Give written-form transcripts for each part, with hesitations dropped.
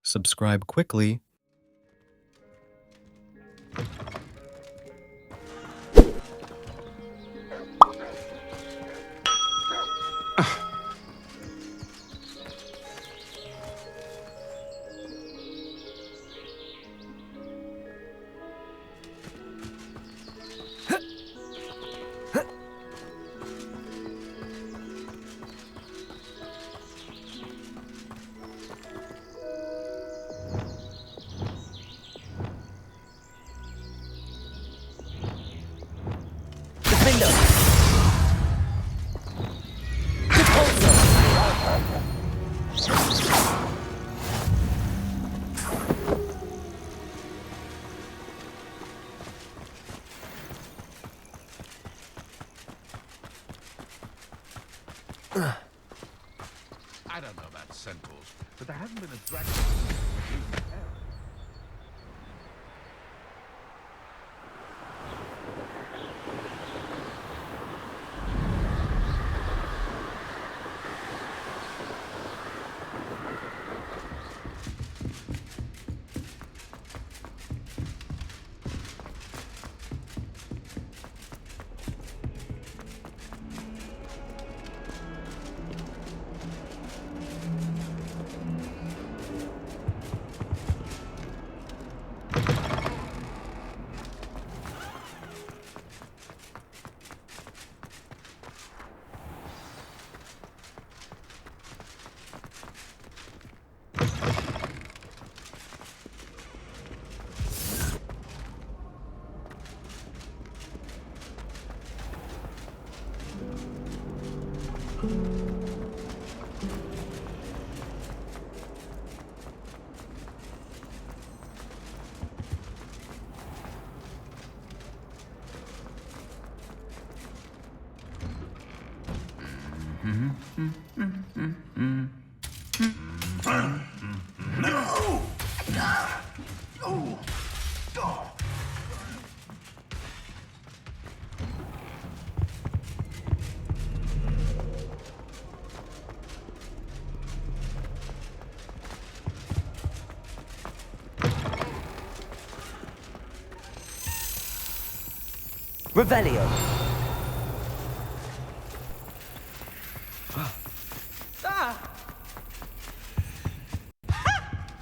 Subscribe quickly. I don't know about centaurs, but there hasn't been a dragon. Revelio.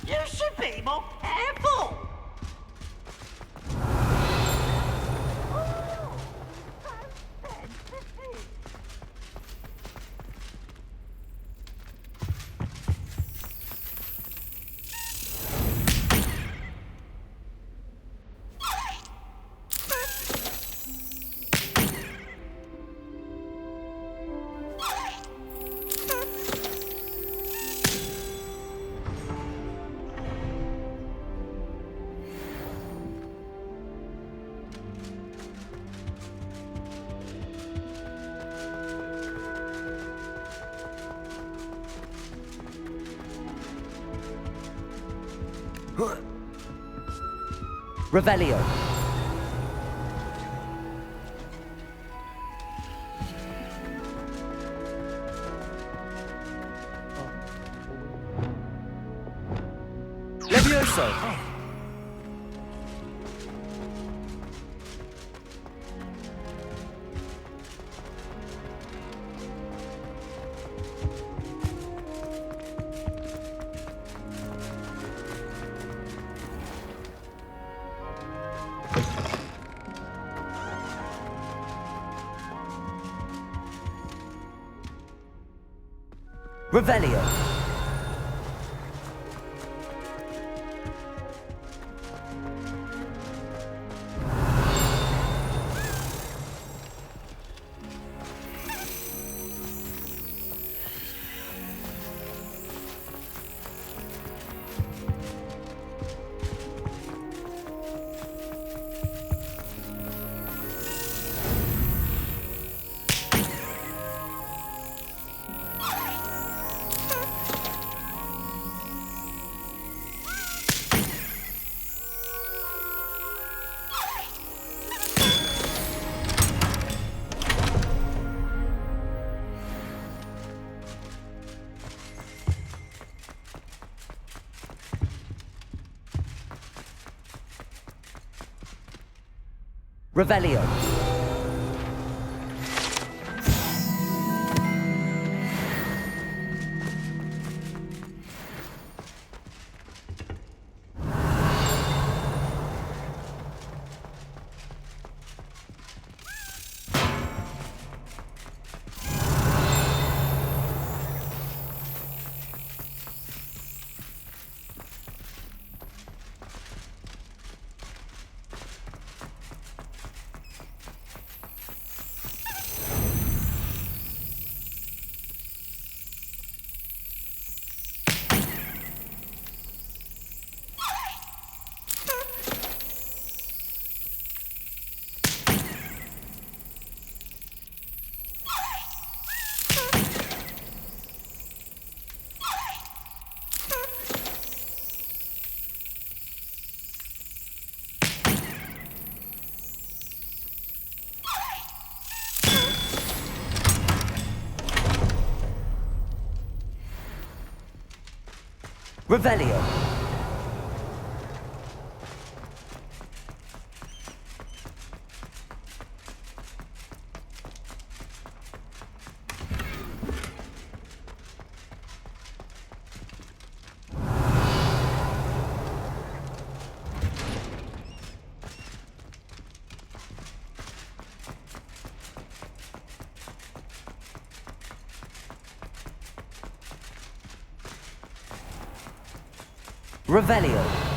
You should be more careful! Revelio. Levioso. Revelio. Revelio. Revelio. Revelio.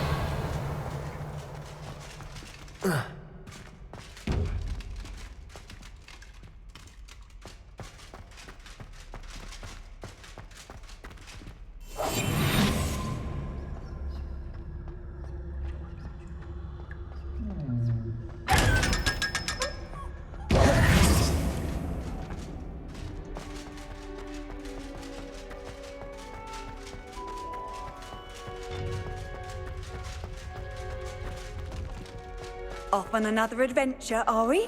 Off on another adventure, are we?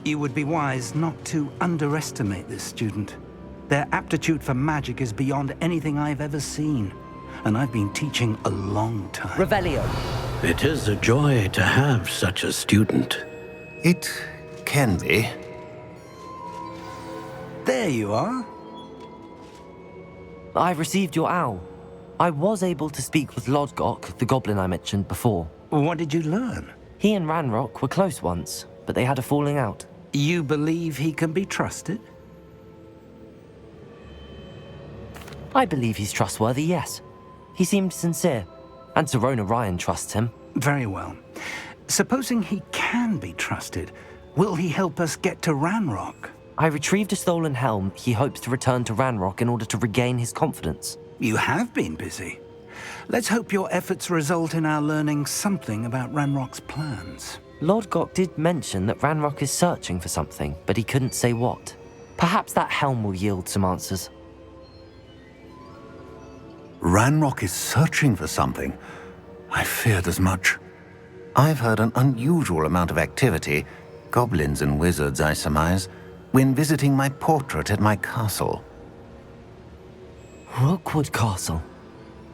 You would be wise not to underestimate this student. Their aptitude for magic is beyond anything I've ever seen. And I've been teaching a long time. Revelio. It is a joy to have such a student. It can be. There you are. I received your owl. I was able to speak with Lodgok, the goblin I mentioned before. What did you learn? He and Ranrock were close once, but they had a falling out. You believe he can be trusted? I believe he's trustworthy, yes. He seemed sincere, and Serona Ryan trusts him. Very well. Supposing he can be trusted, will he help us get to Ranrock? I retrieved a stolen helm he hopes to return to Ranrock in order to regain his confidence. You have been busy. Let's hope your efforts result in our learning something about Ranrock's plans. Lodgok did mention that Ranrock is searching for something, but he couldn't say what. Perhaps that helm will yield some answers. Ranrock is searching for something. I feared as much. I've heard an unusual amount of activity, goblins and wizards, I surmise, when visiting my portrait at my castle. Rookwood Castle.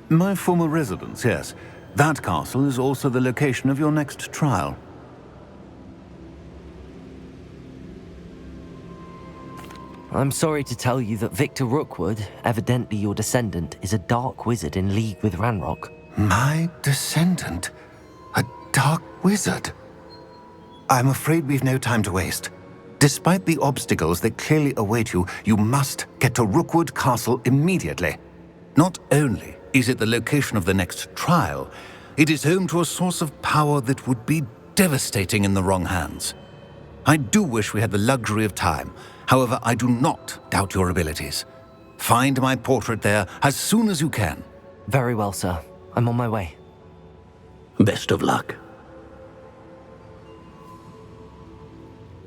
My former residence, yes. That castle is also the location of your next trial. I'm sorry to tell you that Victor Rookwood, evidently your descendant, is a dark wizard in league with Ranrock. My descendant? A dark wizard? I'm afraid we've no time to waste. Despite the obstacles that clearly await you, you must get to Rookwood Castle immediately. Not only is it the location of the next trial, it is home to a source of power that would be devastating in the wrong hands. I do wish we had the luxury of time. However, I do not doubt your abilities. Find my portrait there as soon as you can. Very well, sir. I'm on my way. Best of luck.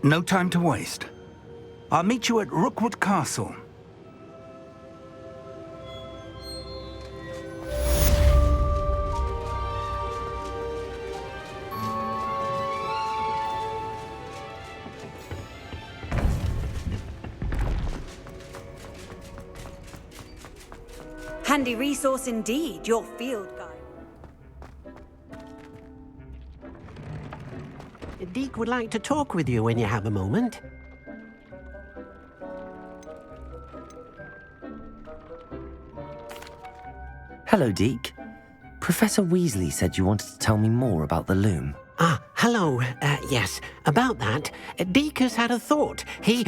No time to waste. I'll meet you at Rookwood Castle. Handy resource indeed, your field guide. Deke would like to talk with you when you have a moment. Hello, Deke. Professor Weasley said you wanted to tell me more about the loom. Ah, hello. Yes, about that. Deke has had a thought. He...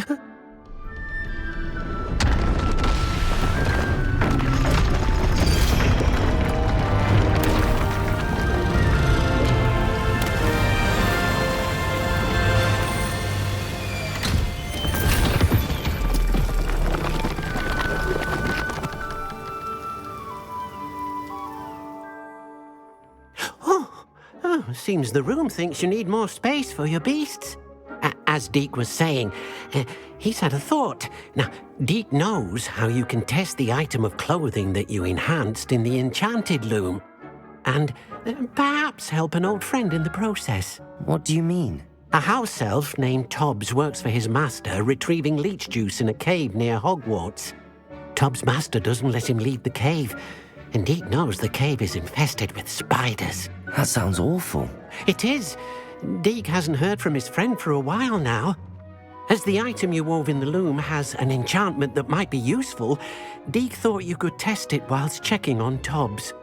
Seems the room thinks you need more space for your beasts. As Deke was saying, he's had a thought. Now, Deke knows how you can test the item of clothing that you enhanced in the enchanted loom. And perhaps help an old friend in the process. What do you mean? A house elf named Tobbs works for his master, retrieving leech juice in a cave near Hogwarts. Tobbs' master doesn't let him leave the cave, and Deke knows the cave is infested with spiders. That sounds awful. It is. Deke hasn't heard from his friend for a while now. As the item you wove in the loom has an enchantment that might be useful, Deke thought you could test it whilst checking on Tobbs.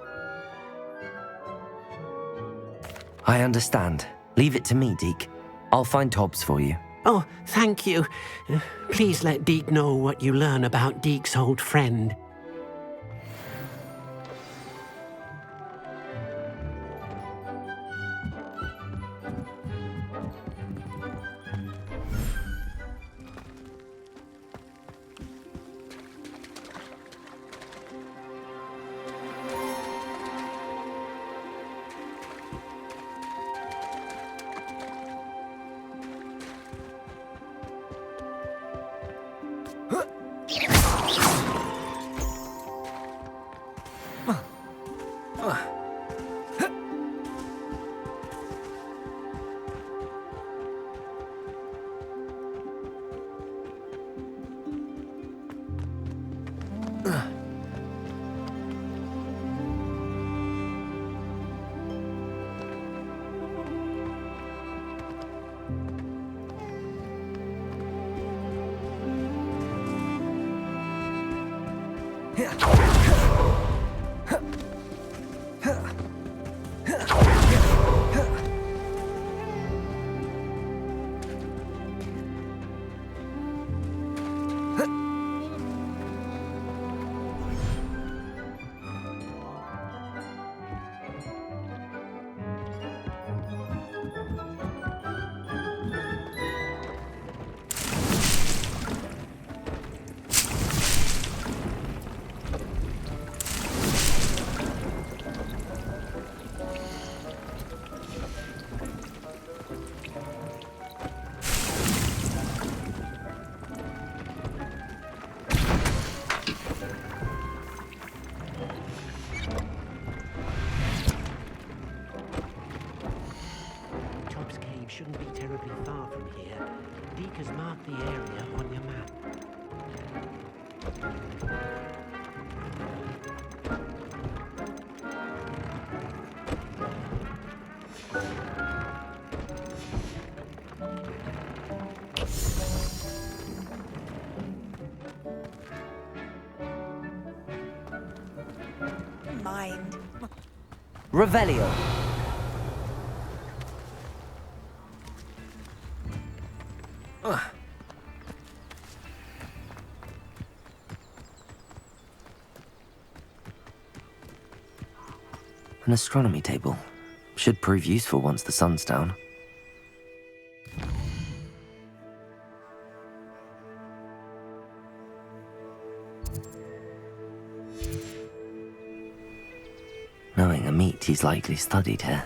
I understand. Leave it to me, Deke. I'll find Tobbs for you. Oh, thank you. Please let Deke know what you learn about Deke's old friend. Shouldn't be terribly far from here. Deke has marked the area on your map. Mind. Revelio. An astronomy table. Should prove useful once the sun's down. Knowing a meat, he's likely studied here.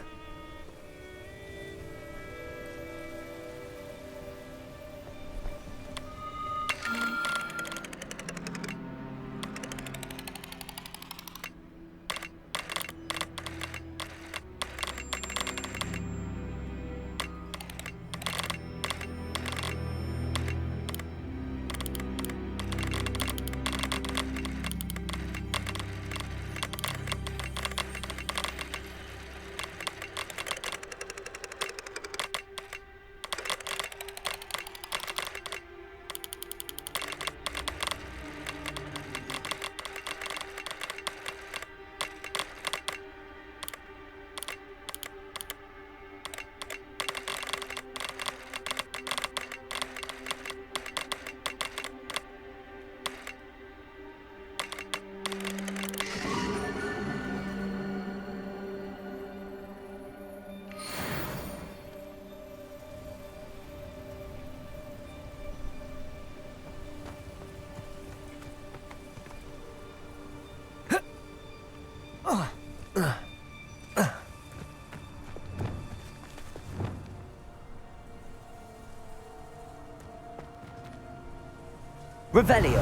Revelio.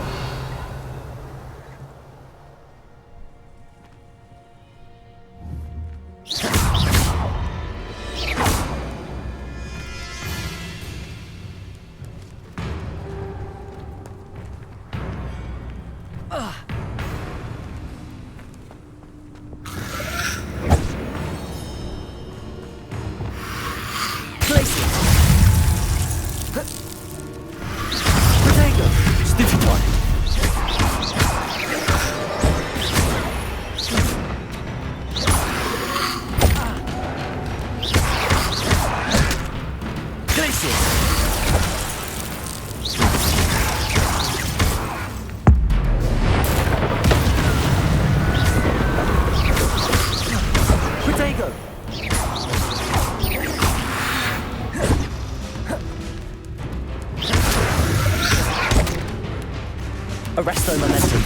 Arresto momentum.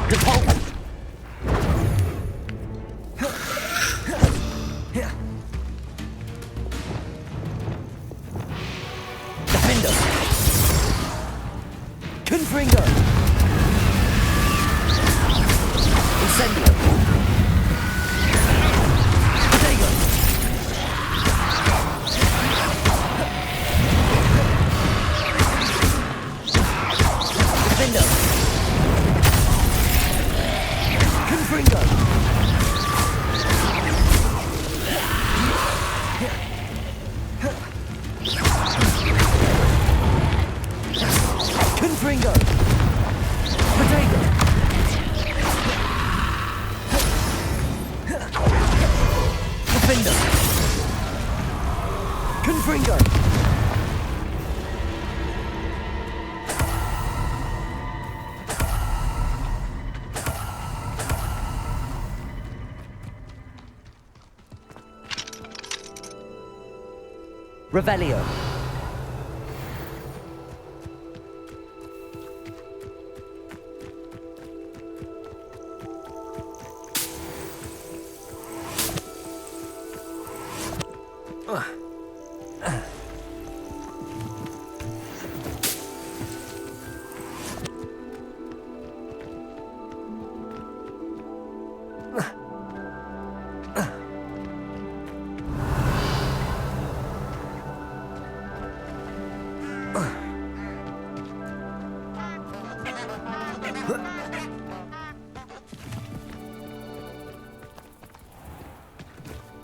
Depot. Defender. Confringo. Incendio. Potato. Defender. Confringo. Confringo. Potato. Defender. Confringo. Revelio.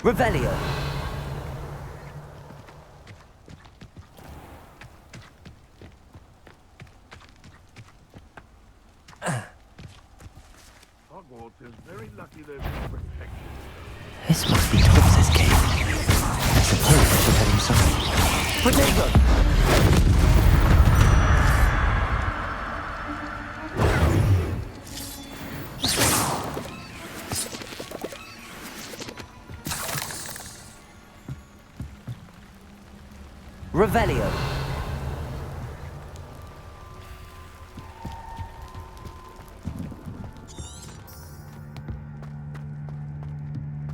Revelio. Hogwarts is very lucky there's protection. This must be Thomas's cave. I suppose I should head inside. Potato. Revelio.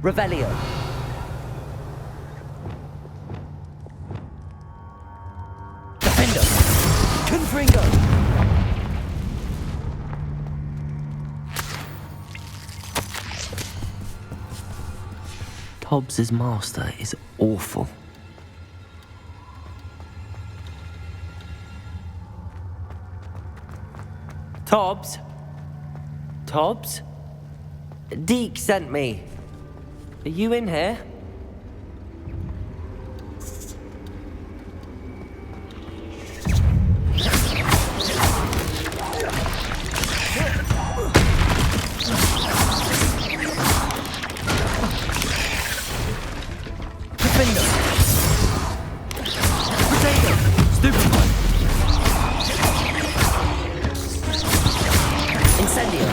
Revelio. Defender. Confringo. Hobbs's master is awful. Tobbs? Tobbs? Deke sent me. Are you in here? Defender. Potato. Stupid one. Incendio.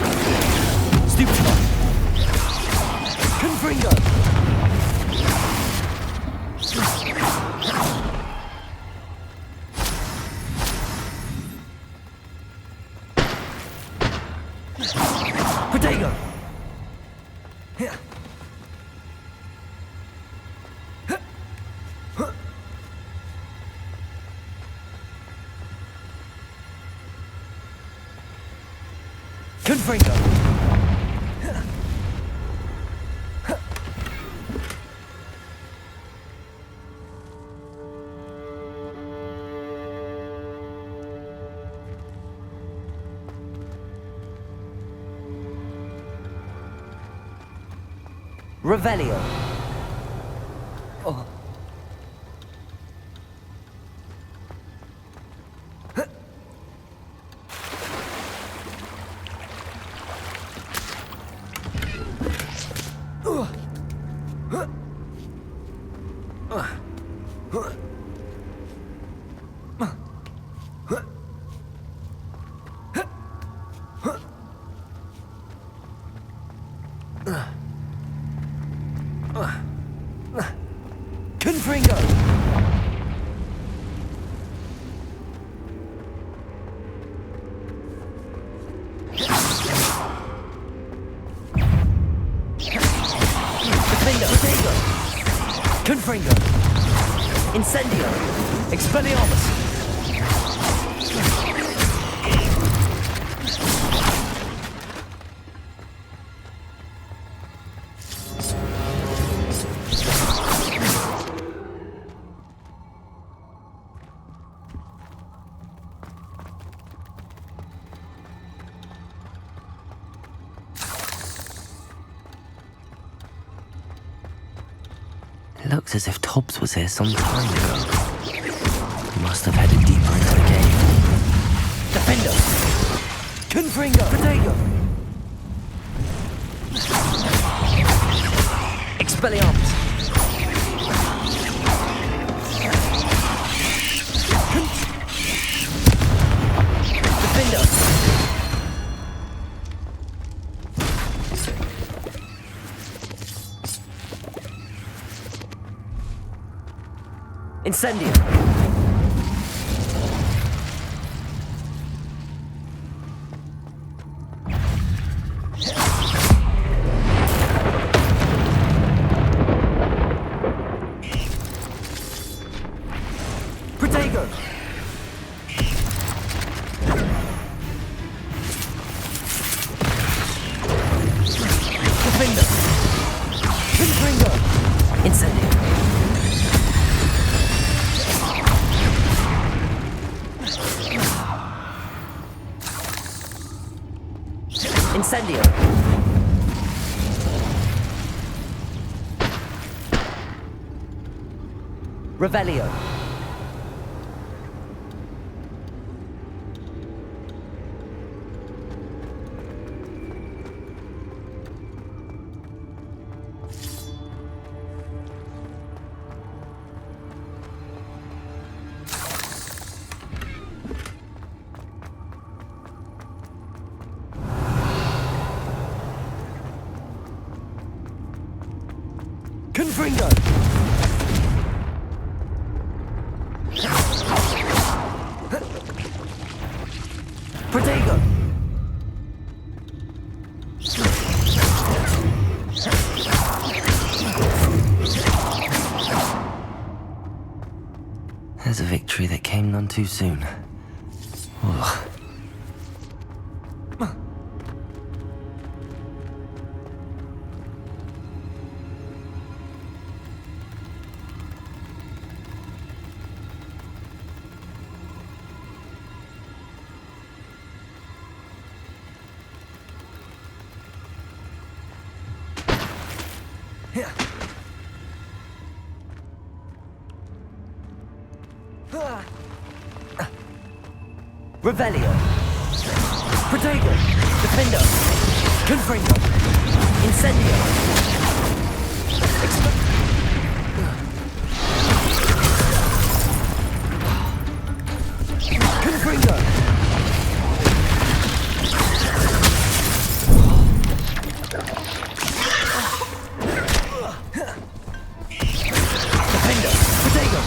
Stupid one. Confringo. Potato. Confringo. Revelio. Oh. Confringo! Defender! Potato! Confringo! Incendio! Expelliarmus! Looks as if Tobbs was here some time ago. Must have headed deeper into the cave. Defender! Confringo! Potato! Expelliarmus! Defender! Incendio! Protego! Defender! Confringo! Incendio! Incendio! Revelio! Confringo! Protego! There's a victory that came none too soon. Ugh. Revelio! Protego! Defender! Confringo! Incendio! Confringo! Defender! Protego!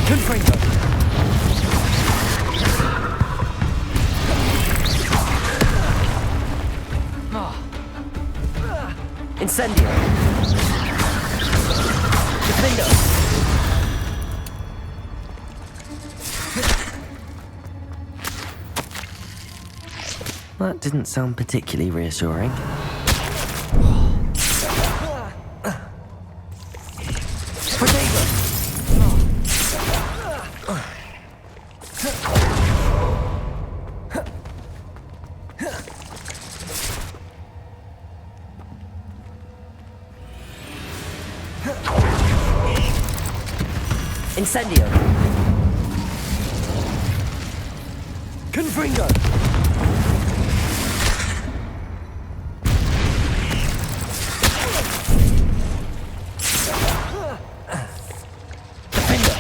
Confringo! Incendio! Defender! That didn't sound particularly reassuring. Incendio! Confringo! Defender!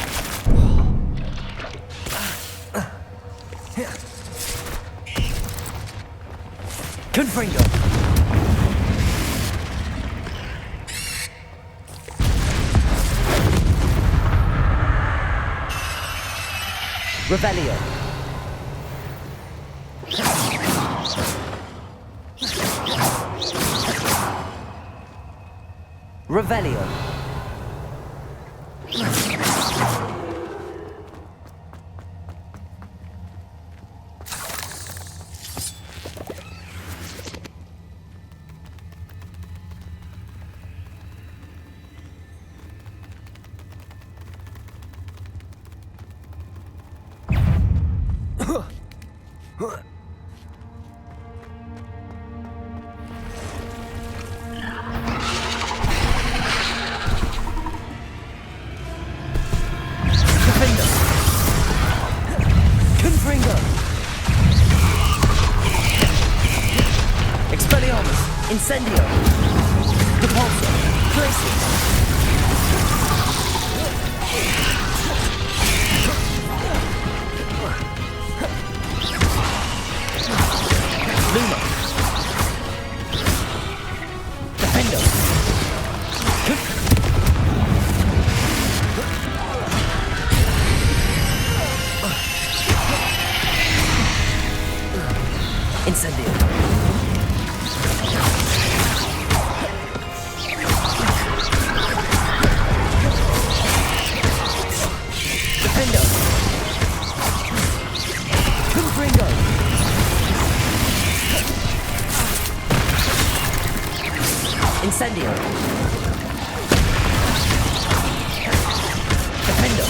Confringo! Revelio. Revelio. Incendio! Depulso! Places! Luma! Defendo! Incendio! Incendio! Defendo!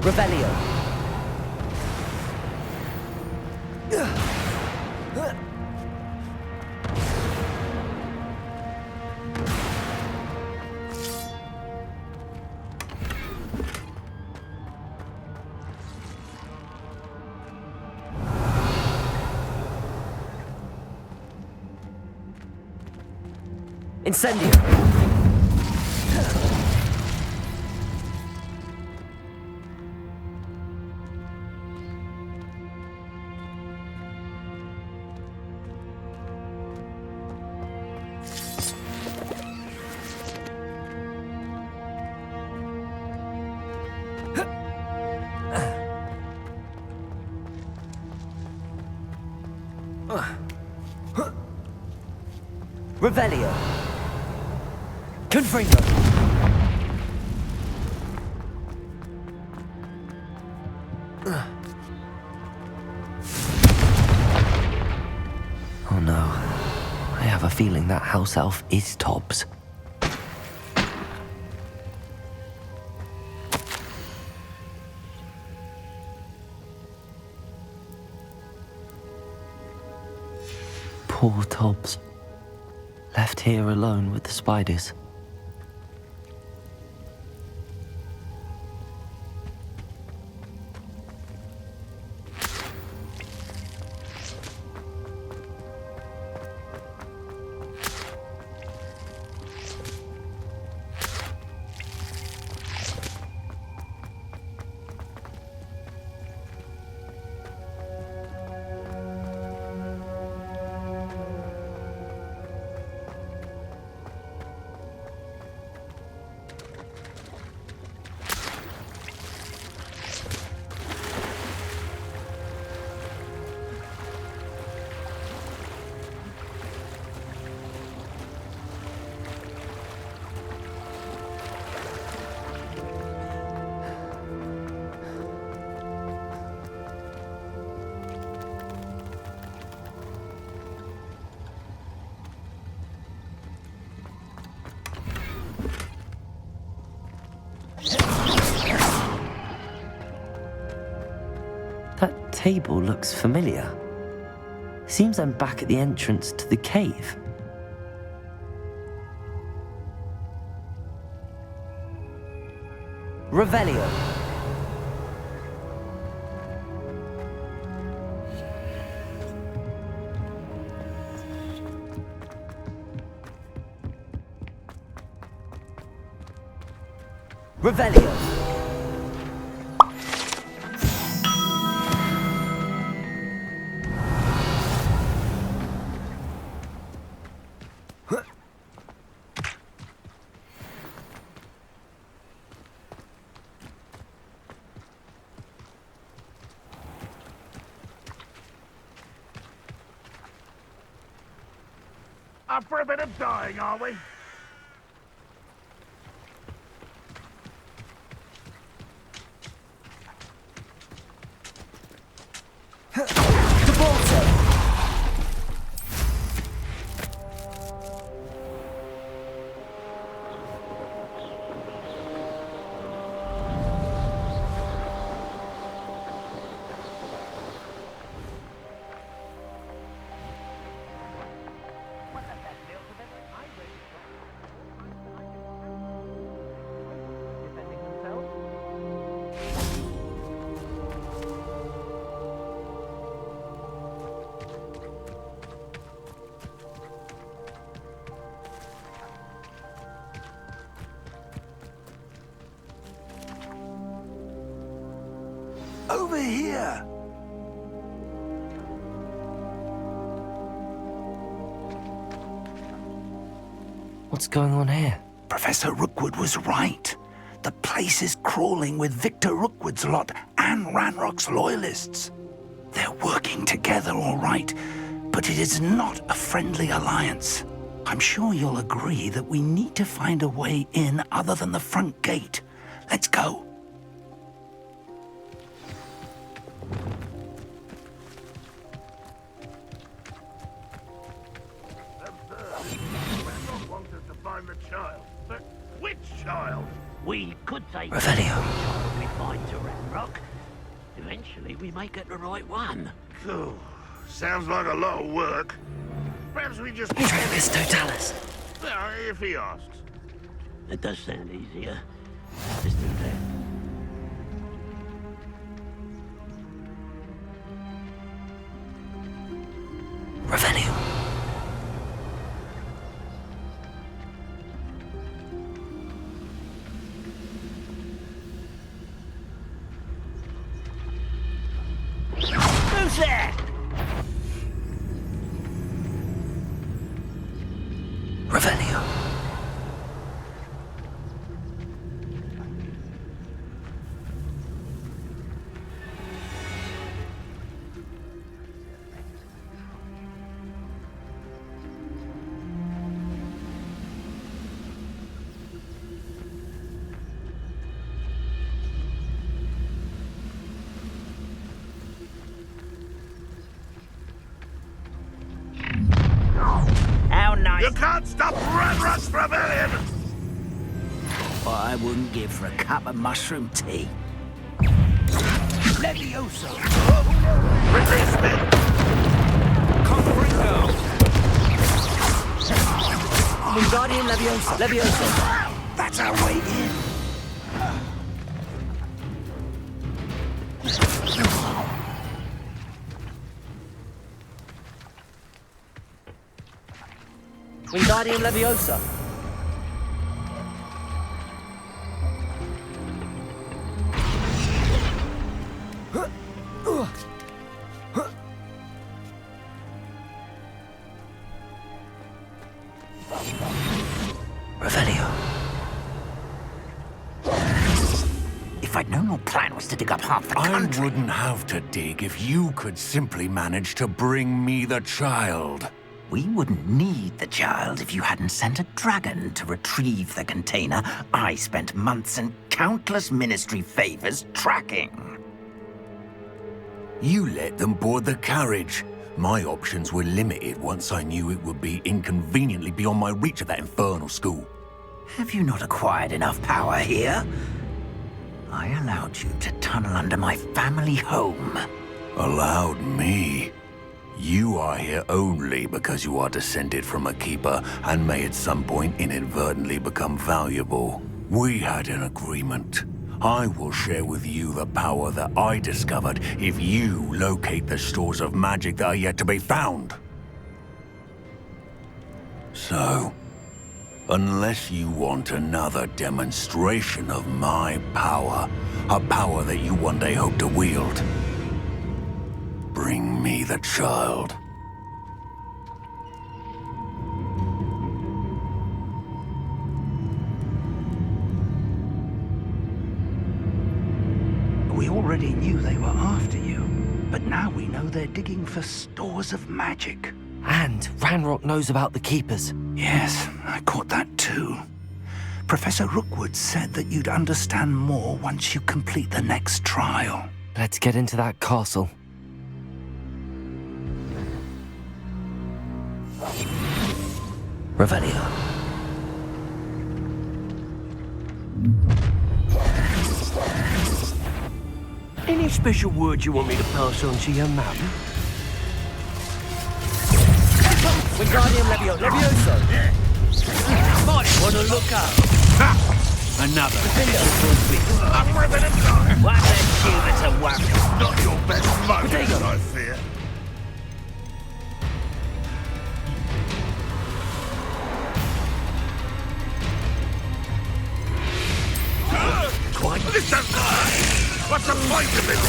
Revelio. Incendio. Revelio. Confringo. Oh no. I have a feeling that house elf is Tobbs. Poor Tobbs. Left here alone with the spiders. That table looks familiar. Seems I'm back at the entrance to the cave. Revelio. Revelio. Up for a bit of dying, are we? Over here! What's going on here? Professor Rookwood was right. The place is crawling with Victor Rookwood's lot and Ranrock's loyalists. They're working together, all right, but it is not a friendly alliance. I'm sure you'll agree that we need to find a way in other than the front gate. Let's go. Which child? We could take Revelio. we find to Rock. Eventually, we may get the right one. Phew, sounds like a lot of work. Perhaps we just... Travis Totalis. Well, if he asks. It does sound easier. Let's do that. Revelio. Who's there? Revelio. Ranrock's rebellion! What I wouldn't give for a cup of mushroom tea. Leviosa! Release me! Confringo! Wingardium Leviosa. Leviosa. That's our way in. Wingardium Leviosa. Revelio. If I'd known your plan was to dig up half the country... I wouldn't have to dig if you could simply manage to bring me the child. We wouldn't need the child if you hadn't sent a dragon to retrieve the container I spent months and countless ministry favors tracking. You let them board the carriage. My options were limited once I knew it would be inconveniently beyond my reach at that infernal school. Have you not acquired enough power here? I allowed you to tunnel under my family home. Allowed me? You are here only because you are descended from a keeper and may at some point inadvertently become valuable. We had an agreement. I will share with you the power that I discovered if you locate the stores of magic that are yet to be found. So, unless you want another demonstration of my power, a power that you one day hope to wield, bring me the child. We already knew they were after you, but now we know they're digging for stores of magic. And Ranrock knows about the Keepers. Yes, I caught that too. Professor Rookwood said that you'd understand more once you complete the next trial. Let's get into that castle. Revelio. Any special word you want me to pass on to your mum? Wingardium Leviosa. Might want to look up. Another. I'm ripping it down! Why that humans a whack? Not your best moment, I fear. Quite. Listen! What's the point of this?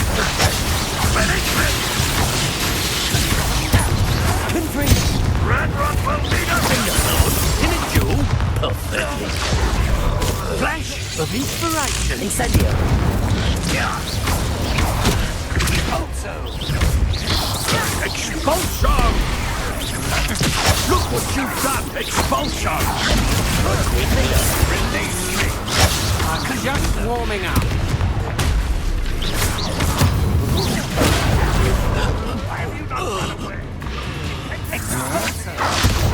Management! Ranrock will lead us! In a duel? Perfectly. Flash of inspiration. Incendio. Expulsion! Look what you've done! Expulsion! Release me! Just warming up.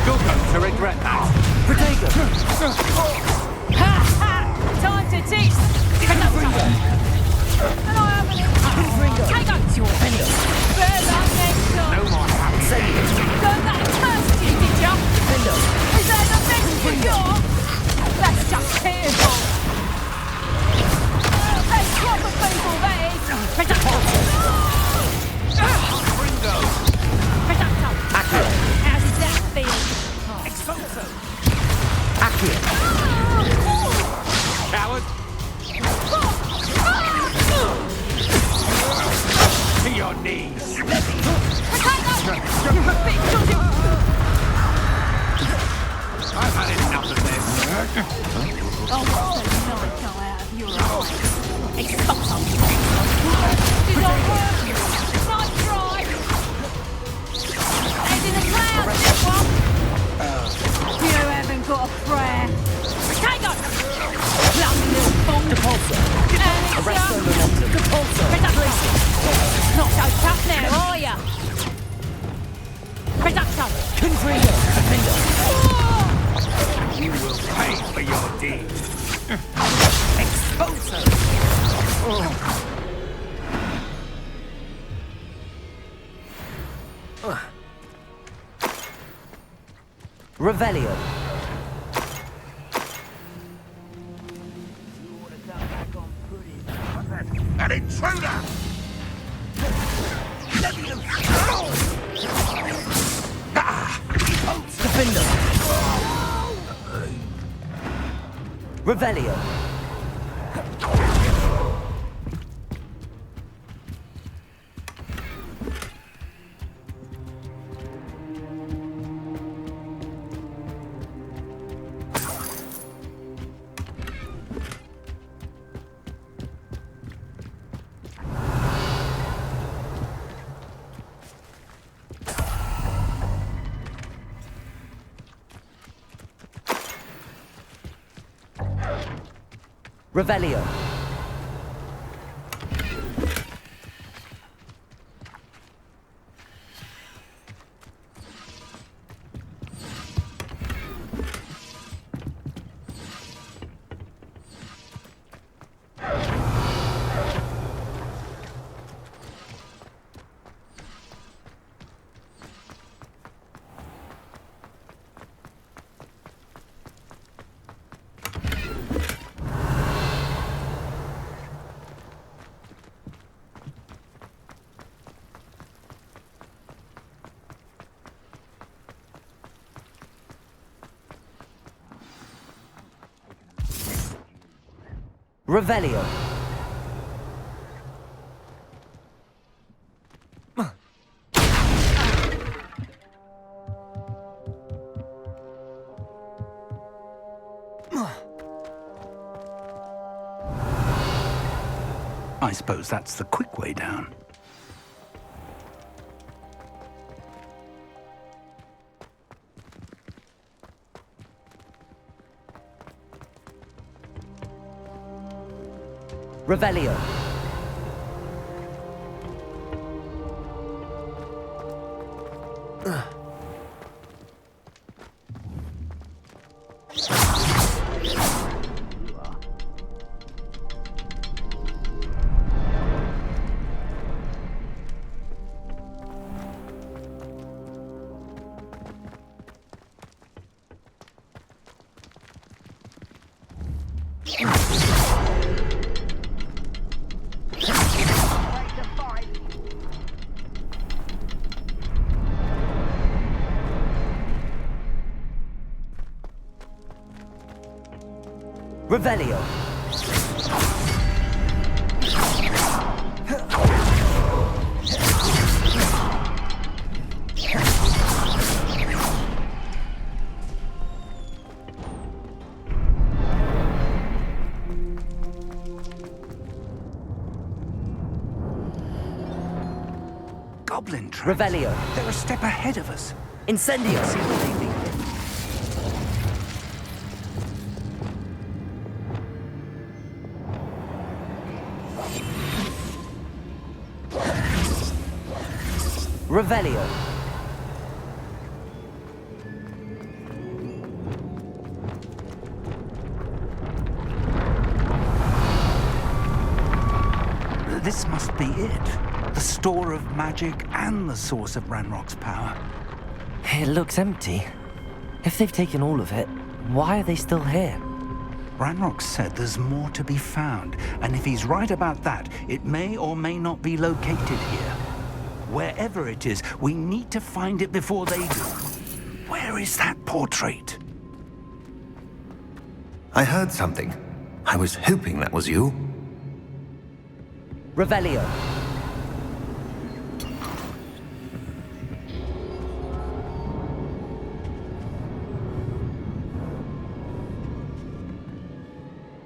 You're going to regret that. Protego. Ha ha! Time to teach! Confringo. And I haven't... Take up your penny. Bear that next time. No more. Incendio. Learn that cursed you, did ya? Defendo. Is that the best you got? That's just pitiful. That's proper people, that is. Accurate. How does that feel? Exfonso. Accurate. Coward. To your knees. I've had enough of this. Oh, what's the night go out of your eyes? Expulso. Did I work? Nice try. Head in the clouds, this one. You haven't got a prayer. Take on. Bloody little fool. Depulso. Arresto momentum. Depulso. Not so tough now, Revelio. An intruder! Defender. Revelio. Revelio. Revelio. I suppose that's the quick way down. Revelio. Revelio. Goblin traps. Revelio. They're a step ahead of us. Incendio. See what they think. Revelio. This must be it. The store of magic and the source of Ranrock's power. It looks empty. If they've taken all of it, why are they still here? Ranrock said there's more to be found, and if he's right about that, it may or may not be located here. Wherever it is, we need to find it before they do. Where is that portrait? I heard something. I was hoping that was you. Revelio.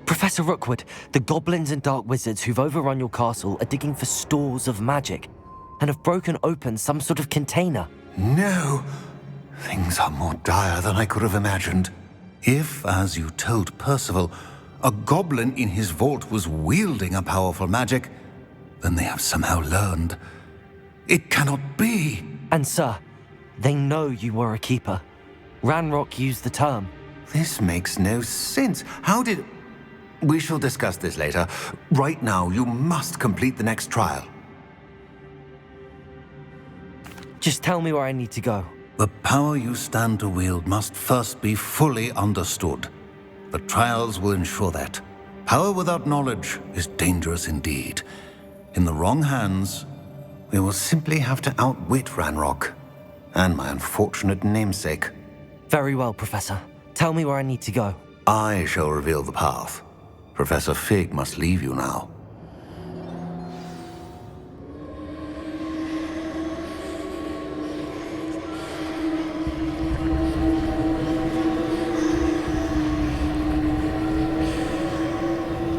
Professor Rookwood, the goblins and dark wizards who've overrun your castle are digging for stores of magic and have broken open some sort of container. No. Things are more dire than I could have imagined. If, as you told Percival, a goblin in his vault was wielding a powerful magic, then they have somehow learned. It cannot be. And sir, they know you were a keeper. Ranrock used the term. This makes no sense. How did... We shall discuss this later. Right now, you must complete the next trial. Just tell me where I need to go. The power you stand to wield must first be fully understood. The trials will ensure that. Power without knowledge is dangerous indeed. In the wrong hands, we will simply have to outwit Ranrock and my unfortunate namesake. Very well, Professor. Tell me where I need to go. I shall reveal the path. Professor Fig must leave you now.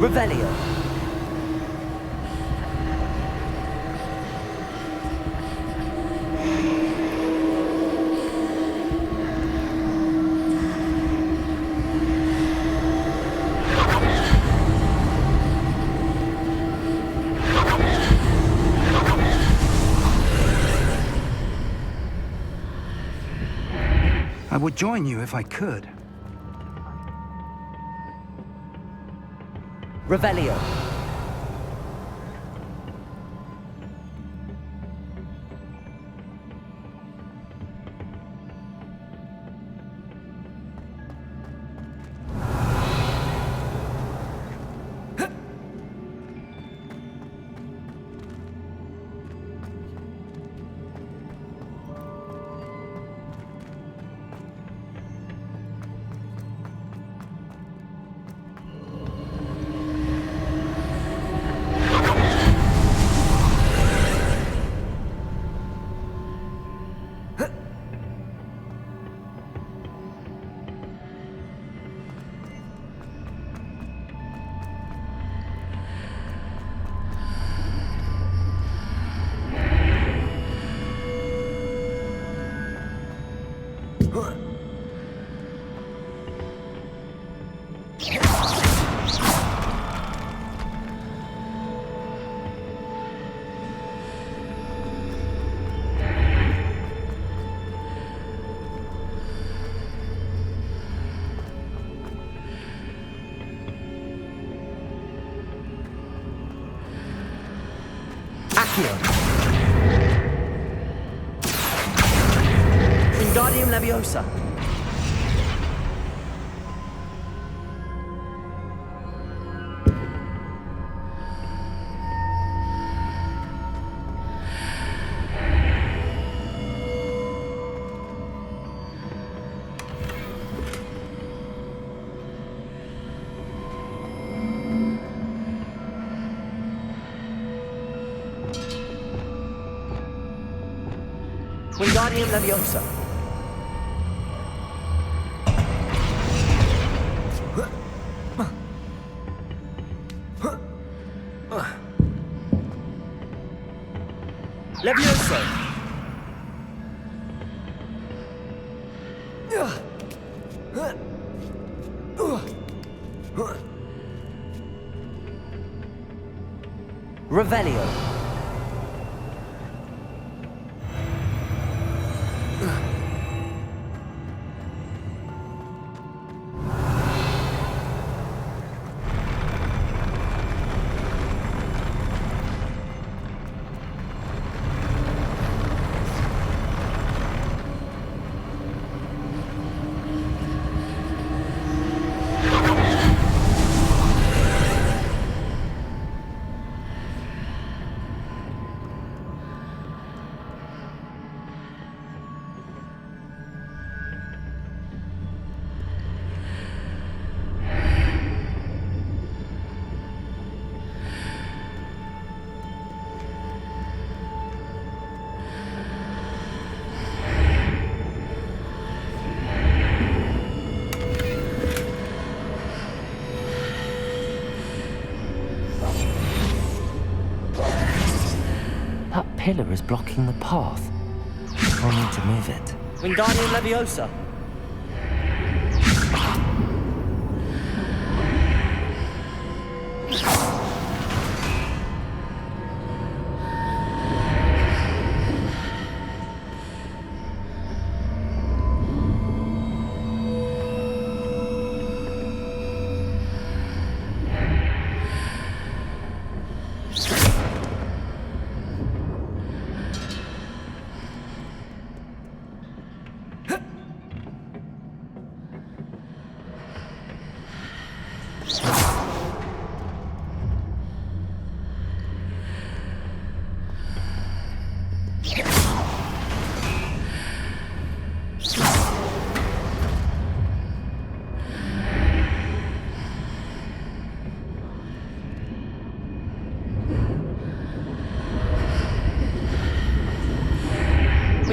Revelio. I would join you if I could. Revelio. Wingardium Leviosa. Wingardium Leviosa. Leviosa. Revelio. That pillar is blocking the path. I'll need to move it. Wingardium Leviosa.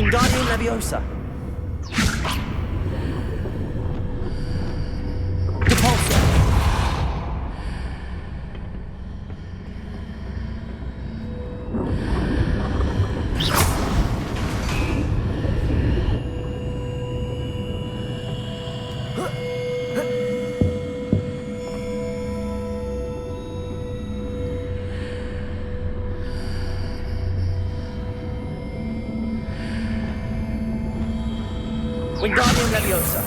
Wingardium Leviosa. Depulso. Wingardium Leviosa.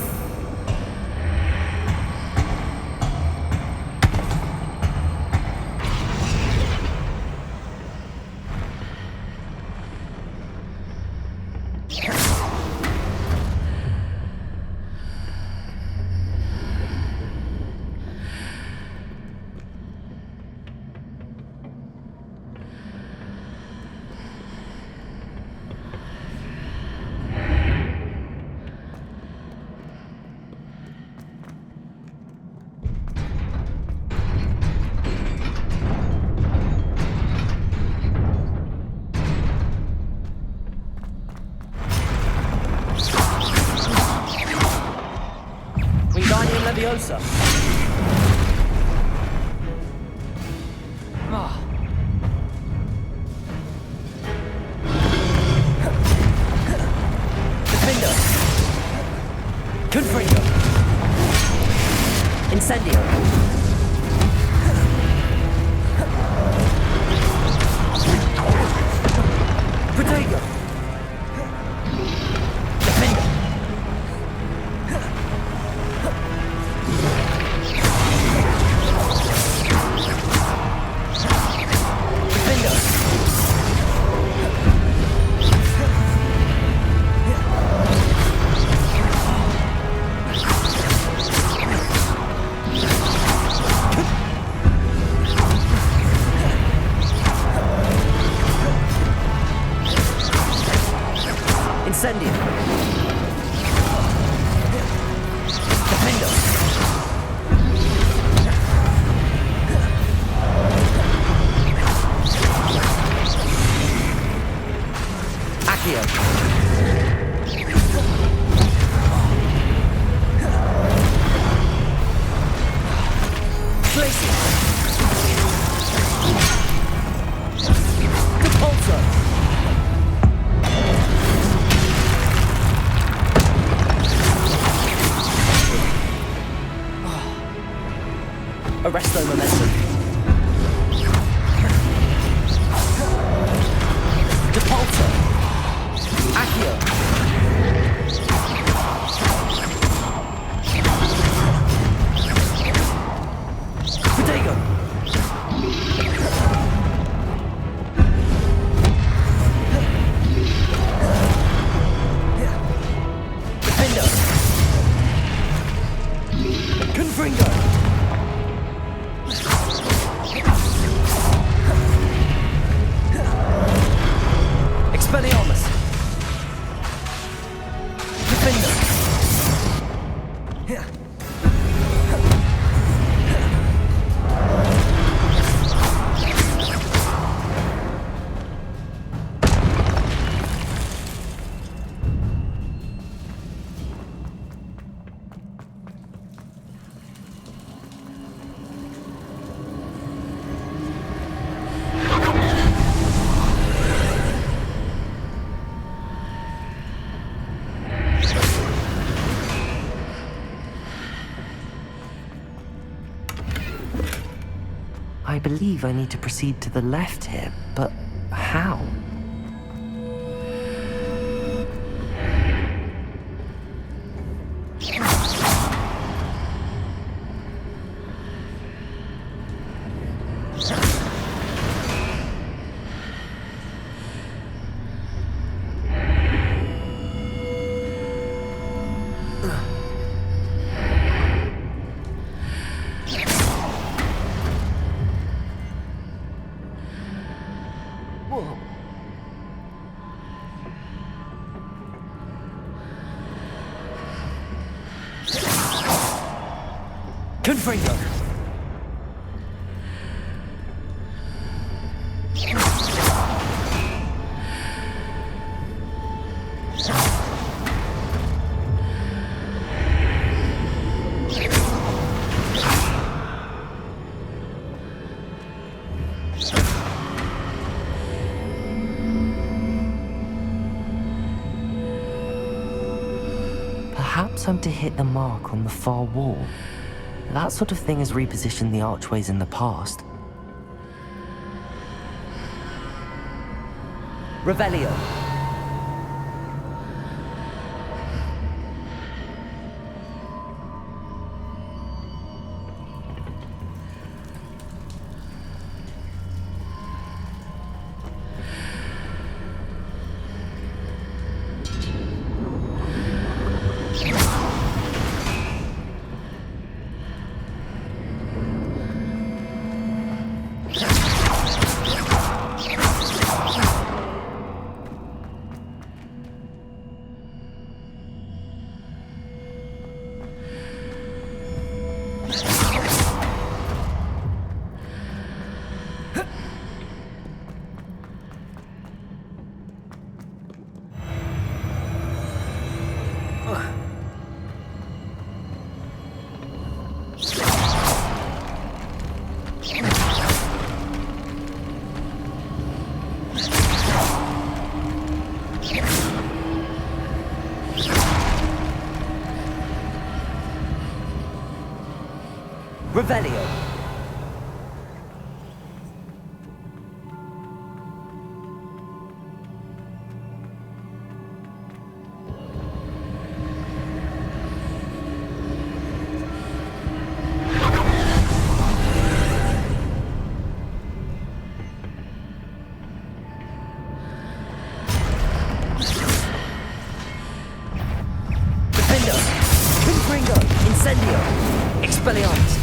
Wingardium Leviosa. Defender. Confringo. Incendio. Protego. Defender. Incendio. Defender. Accio. Glacier. Depulso. Arresto momentum. Depulso. Accio. Protego. Defender. Confringo. Expelliarmus. Defender. I believe I need to proceed to the left here, but how? Confringo. Perhaps I'm to hit the mark on the far wall. That sort of thing has repositioned the archways in the past. Revelio. Revelio. Defendo. Confringo. Incendio. Expelliarmus.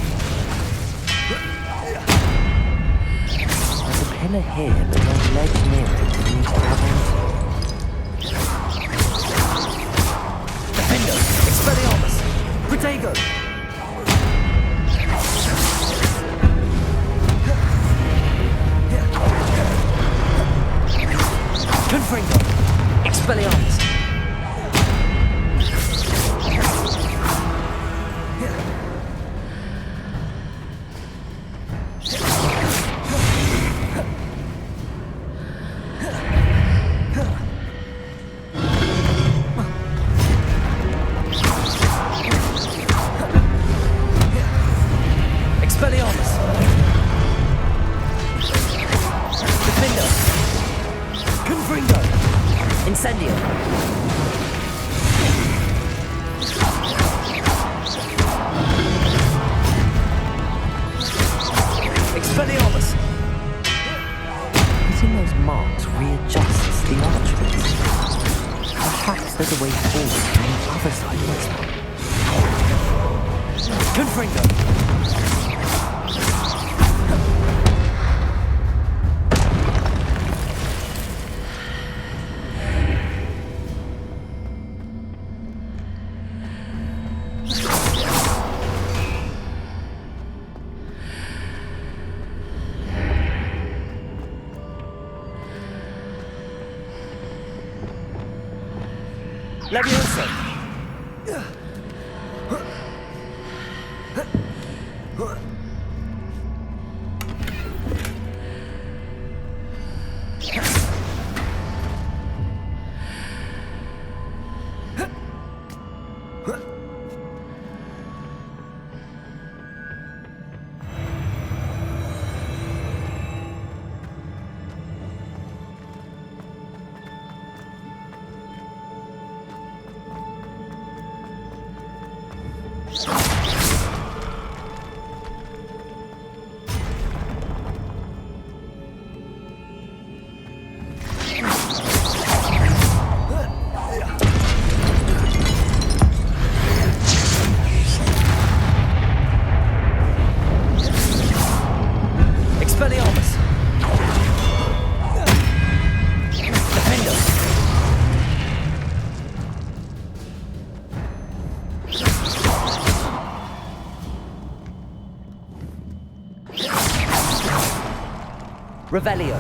There's a pillar here, but no ledge near it. Do we need to grab onto? Defendo. Expelliarmus. Protego. Confringo. Expelliarmus. Expelliarmus. Defendo. Confringo. Incendio. Expelliarmus. Hitting those marks readjusts the archways. Perhaps there's a way forward from the other side of this one. Confringo. Leviosa. Expelliarmus. Defendo. Revelio.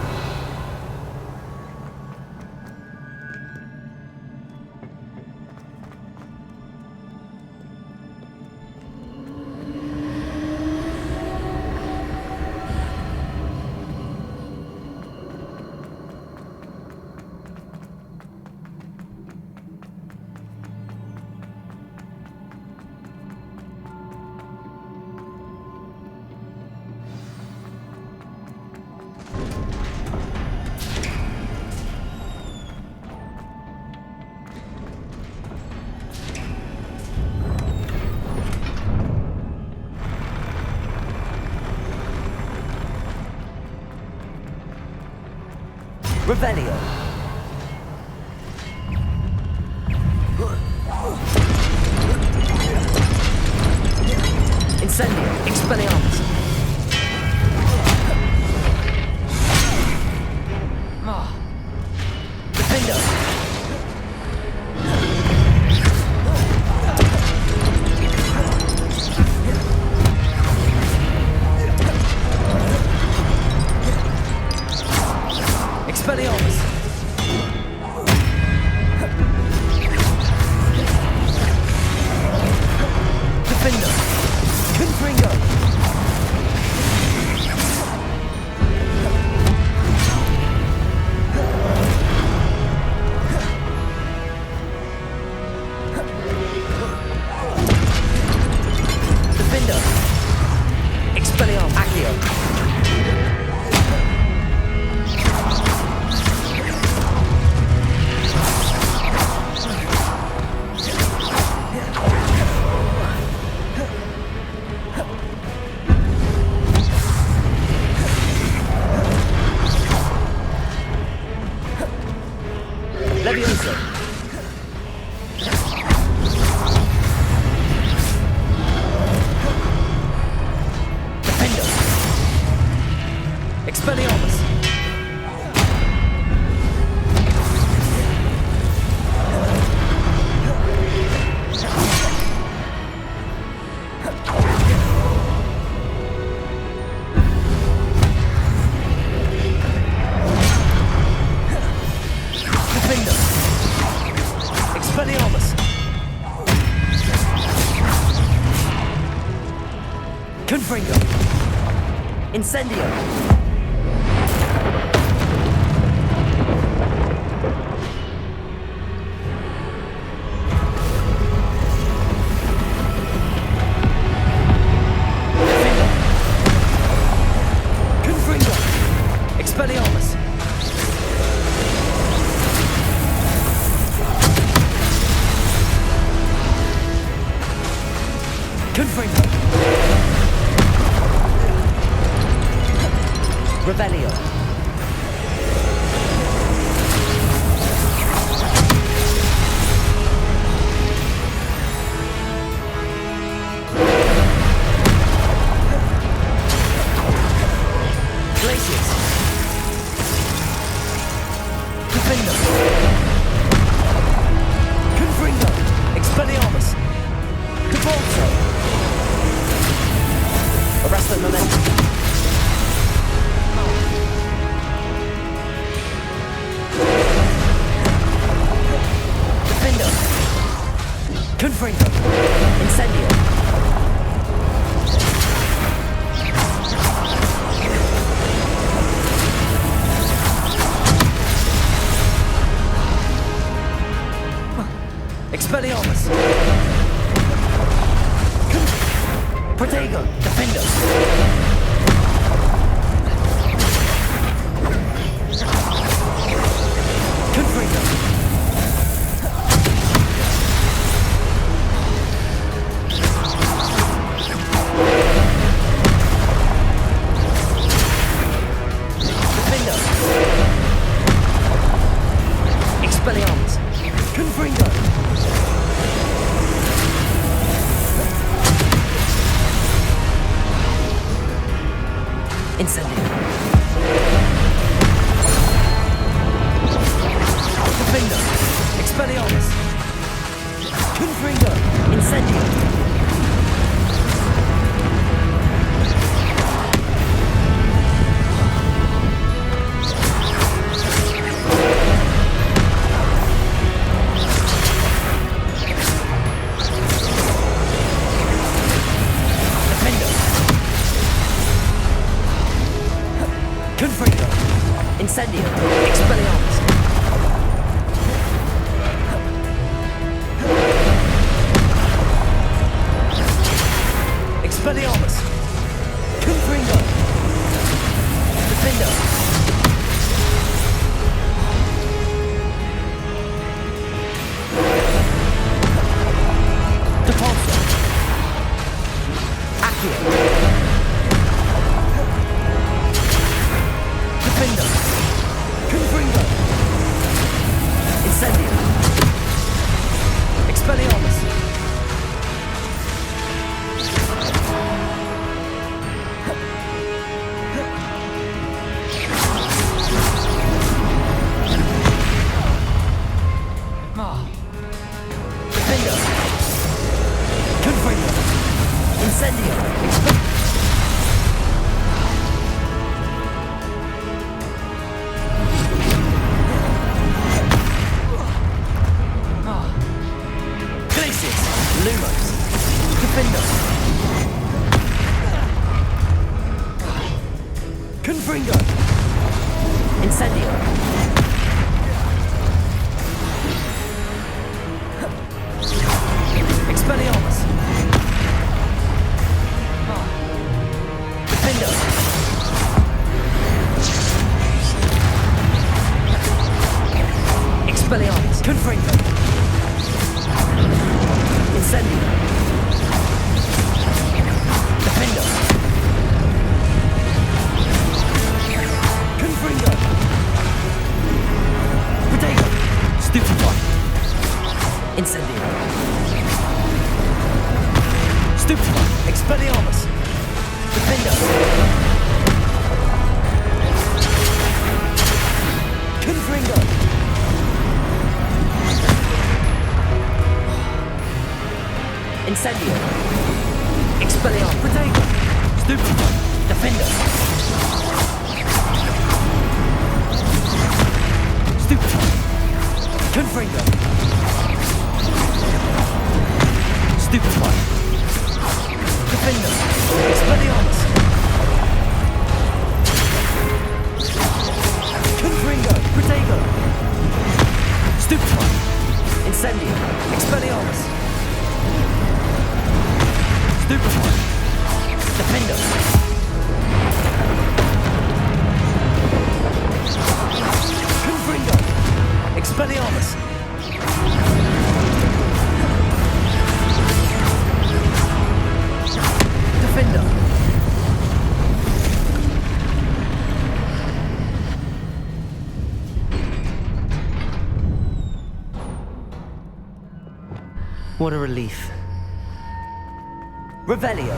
Revelio. Incendio. Expelliarmus. Defendo. Expelliarmus. Defender. Confringo. Defender. Expelliarmus. Accio. Levioso. Defendo. Expelliarmus. Defendo. Expelliarmus. Confringo. Incendio. Defendo. Confringo. Expelliarmus. Confringo. Revelio. Glacius. Defendo. Confringo. Expelliarmus. Devolto. Arrest the momentum. Defendo. Confringo. Incendio. Expelliarmus. Protego. Defendo. Confringo. Defendo. Expelliarmus. Confringo. Incendio. Defendo. Expelliarmus. Confringo. Incendio. Defendo. Confringo. Incendio. Expelliarmus. Expelliarmus. Confringo. Incendio. Defendo. Confringo. Protego. Stupefy. Incendio. Stupefy. Expelliarmus. Defendo. Confringo. Incendio. Expelliarmus. Protego. Stupefy. Defendo. Stupefy. Confringo. Stupefy. Defendo. Expelliarmus. Confringo. Protego. Stupefy. Incendio. Expelliarmus. Stupefy. Defendo. Confringo. Expelliarmus. Defendo. What a relief. Revelio.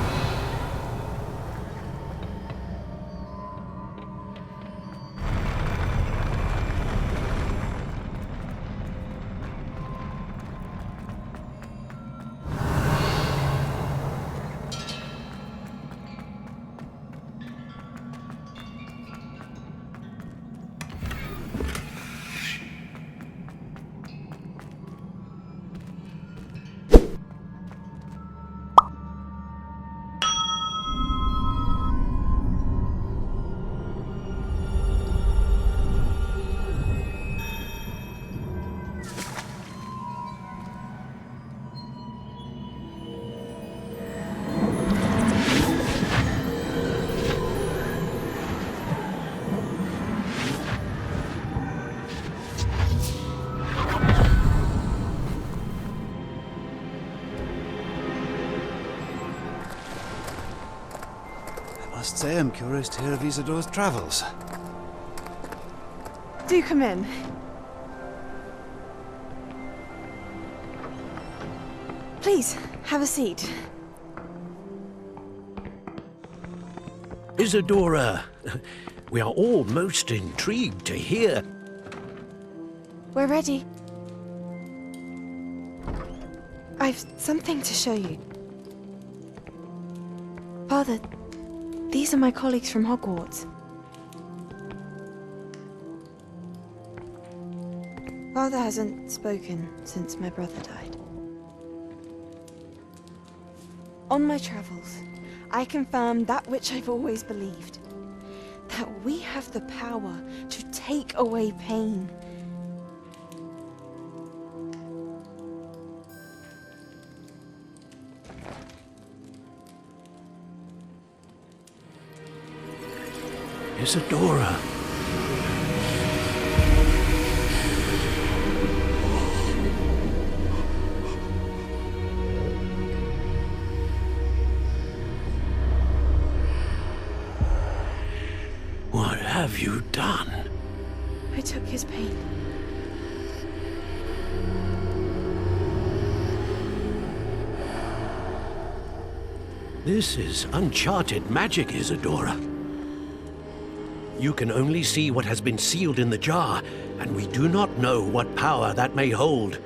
I must say I'm curious to hear of Isidore's travels. Do come in. Please, have a seat. Isadora, we are all most intrigued to hear. We're ready. I've something to show you. Father, these are my colleagues from Hogwarts. Father hasn't spoken since my brother died. On my travels, I confirmed that which I've always believed. That we have the power to take away pain. Isadora. What have you done? I took his pain. This is uncharted magic, Isadora. You can only see what has been sealed in the jar, and we do not know what power that may hold.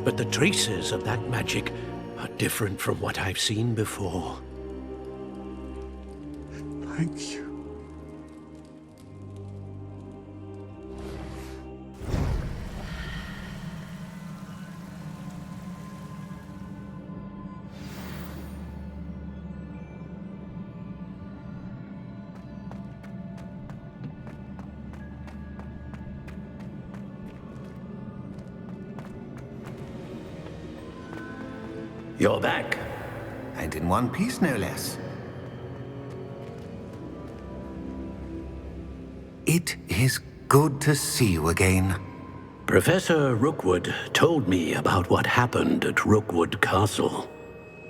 But the traces of that magic are different from what I've seen before. Thank you. You're back. And in one piece, no less. It is good to see you again. Professor Rookwood told me about what happened at Rookwood Castle.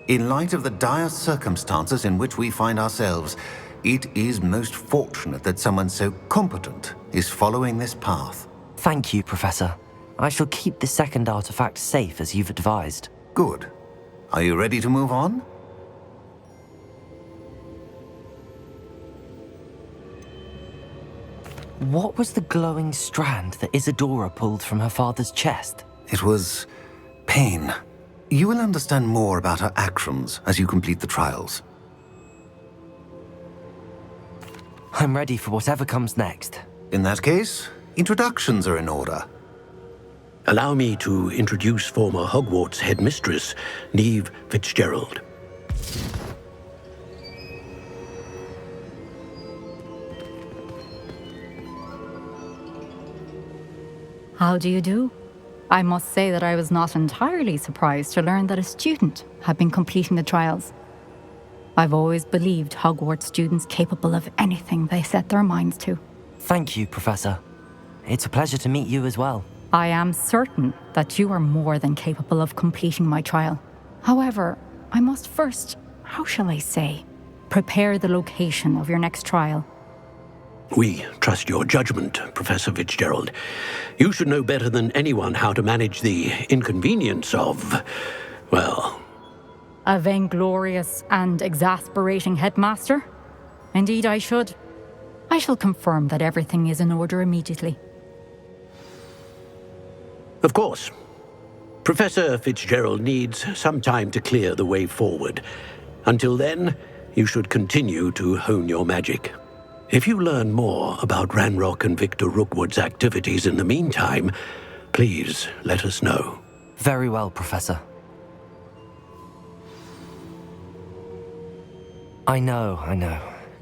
In light of the dire circumstances in which we find ourselves, it is most fortunate that someone so competent is following this path. Thank you, Professor. I shall keep the second artifact safe as you've advised. Good. Are you ready to move on? What was the glowing strand that Isadora pulled from her father's chest? It was pain. You will understand more about her actions as you complete the trials. I'm ready for whatever comes next. In that case, introductions are in order. Allow me to introduce former Hogwarts headmistress, Neve Fitzgerald. How do you do? I must say that I was not entirely surprised to learn that a student had been completing the trials. I've always believed Hogwarts students capable of anything they set their minds to. Thank you, Professor. It's a pleasure to meet you as well. I am certain that you are more than capable of completing my trial. However, I must first, how shall I say, prepare the location of your next trial. We trust your judgment, Professor Fitzgerald. You should know better than anyone how to manage the inconvenience of, well... A vainglorious and exasperating headmaster? Indeed I should. I shall confirm that everything is in order immediately. Of course. Professor Fitzgerald needs some time to clear the way forward. Until then, you should continue to hone your magic. If you learn more about Ranrock and Victor Rookwood's activities in the meantime, please let us know. Very well, Professor. I know.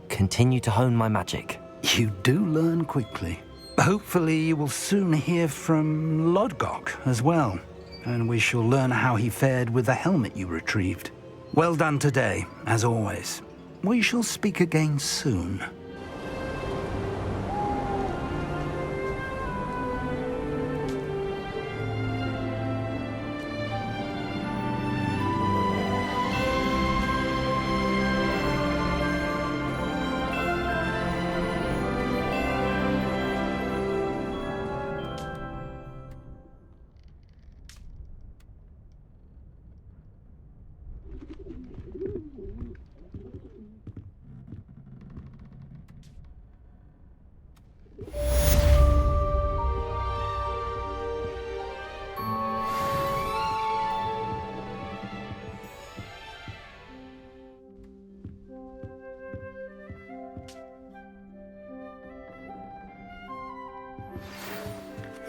Continue to hone my magic. You do learn quickly. Hopefully you will soon hear from Lodgok as well, and we shall learn how he fared with the helmet you retrieved. Well done today, as always. We shall speak again soon.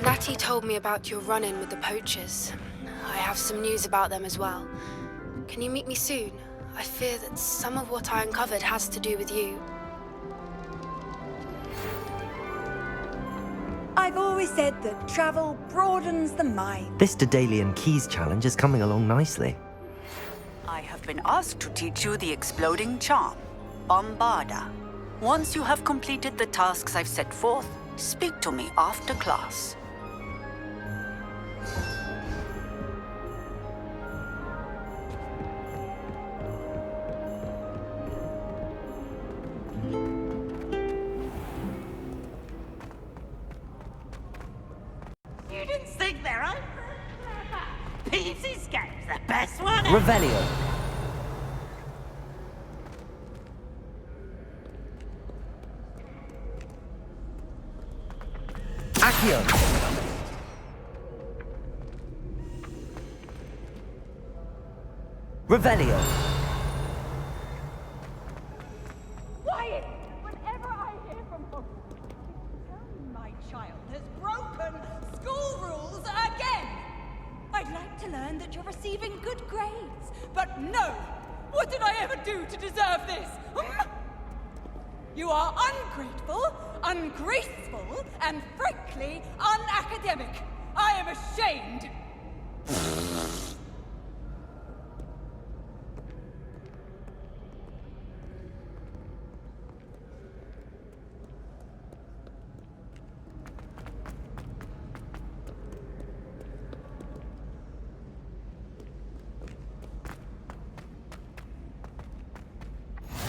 Natty told me about your run-in with the poachers. I have some news about them as well. Can you meet me soon? I fear that some of what I uncovered has to do with you. I've always said that travel broadens the mind. This Daedalian Keys challenge is coming along nicely. I have been asked to teach you the exploding charm, Bombarda. Once you have completed the tasks I've set forth, speak to me after class. Students think they're own. Peasy Scape's the best one. Revelio. Accio. Revelio. Quiet! Whenever I hear from Hogwarts, my child has broken school rules again! I'd like to learn that you're receiving good grades, but no! What did I ever do to deserve this? You are ungrateful, ungraceful, and frankly unacademic. I am ashamed.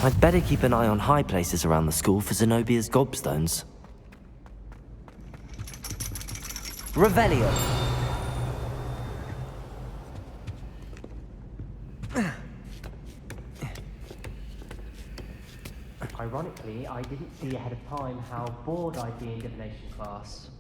I'd better keep an eye on high places around the school for Zenobia's gobstones. Revelio! Ironically, I didn't see ahead of time how bored I'd be in divination class.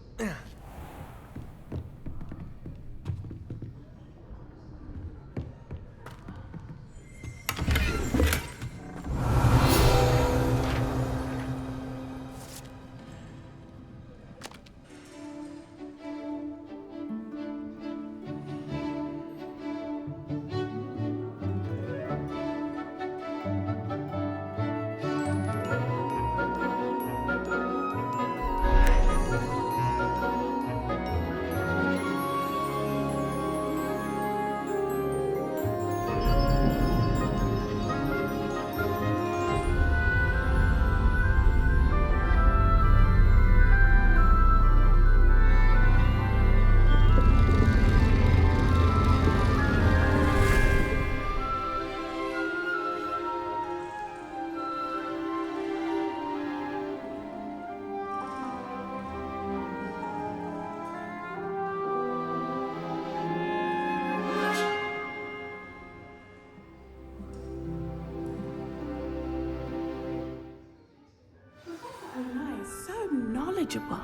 knowledgeable.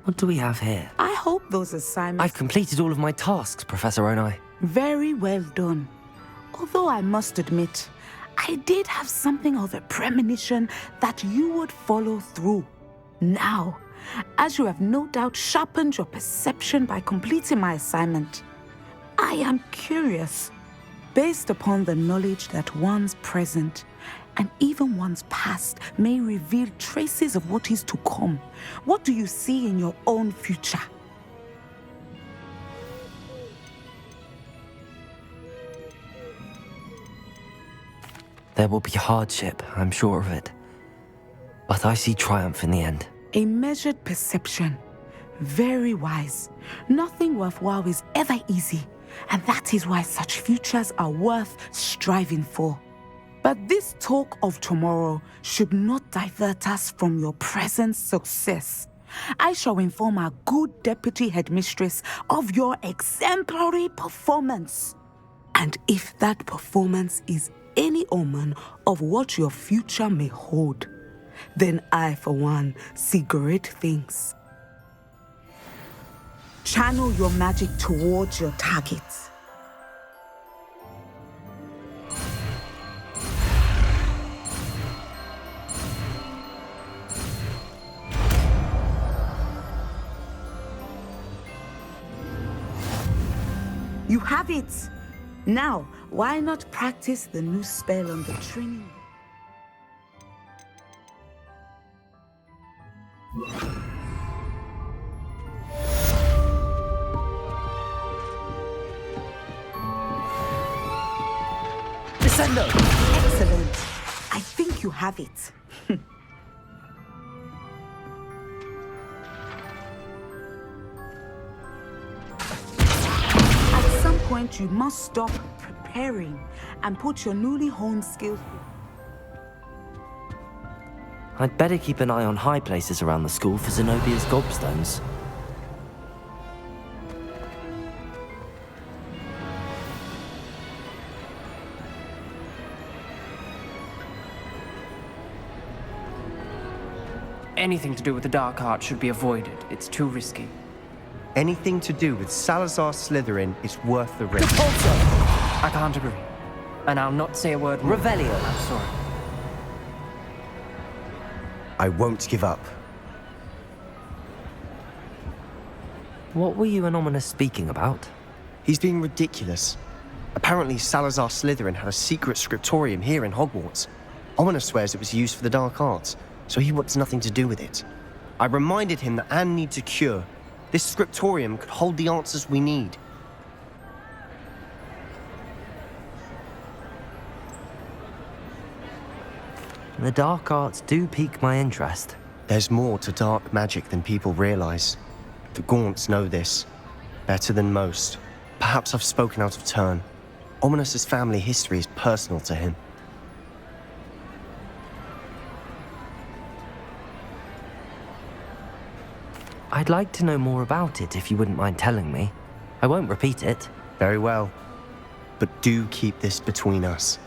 What do we have here? I hope those assignments... I've completed all of my tasks, Professor Onai. Very well done. Although I must admit, I did have something of a premonition that you would follow through. Now, as you have no doubt sharpened your perception by completing my assignment, I am curious, based upon the knowledge that one's present and even one's past may reveal traces of what is to come. What do you see in your own future? There will be hardship, I'm sure of it. But I see triumph in the end. A measured perception. Very wise. Nothing worthwhile is ever easy, and that is why such futures are worth striving for. But this talk of tomorrow should not divert us from your present success. I shall inform our good deputy headmistress of your exemplary performance. And if that performance is any omen of what your future may hold, then I, for one, see great things. Channel your magic towards your targets. You have it! Now, why not practice the new spell on the training? Descendo! Excellent. I think you have it. At some point, you must stop preparing and put your newly honed skills. I'd better keep an eye on high places around the school for Zenobia's gobstones. Anything to do with the dark art should be avoided. It's too risky. Anything to do with Salazar Slytherin is worth the risk. I can't agree. And I'll not say a word more. Revelio. I'm sorry. I won't give up. What were you and Ominous speaking about? He's being ridiculous. Apparently Salazar Slytherin had a secret scriptorium here in Hogwarts. Ominous swears it was used for the dark arts, so he wants nothing to do with it. I reminded him that Anne needs a cure. This scriptorium could hold the answers we need. The dark arts do pique my interest. There's more to dark magic than people realize. The Gaunts know this better than most. Perhaps I've spoken out of turn. Ominous's family history is personal to him. I'd like to know more about it if you wouldn't mind telling me. I won't repeat it. Very well. But do keep this between us.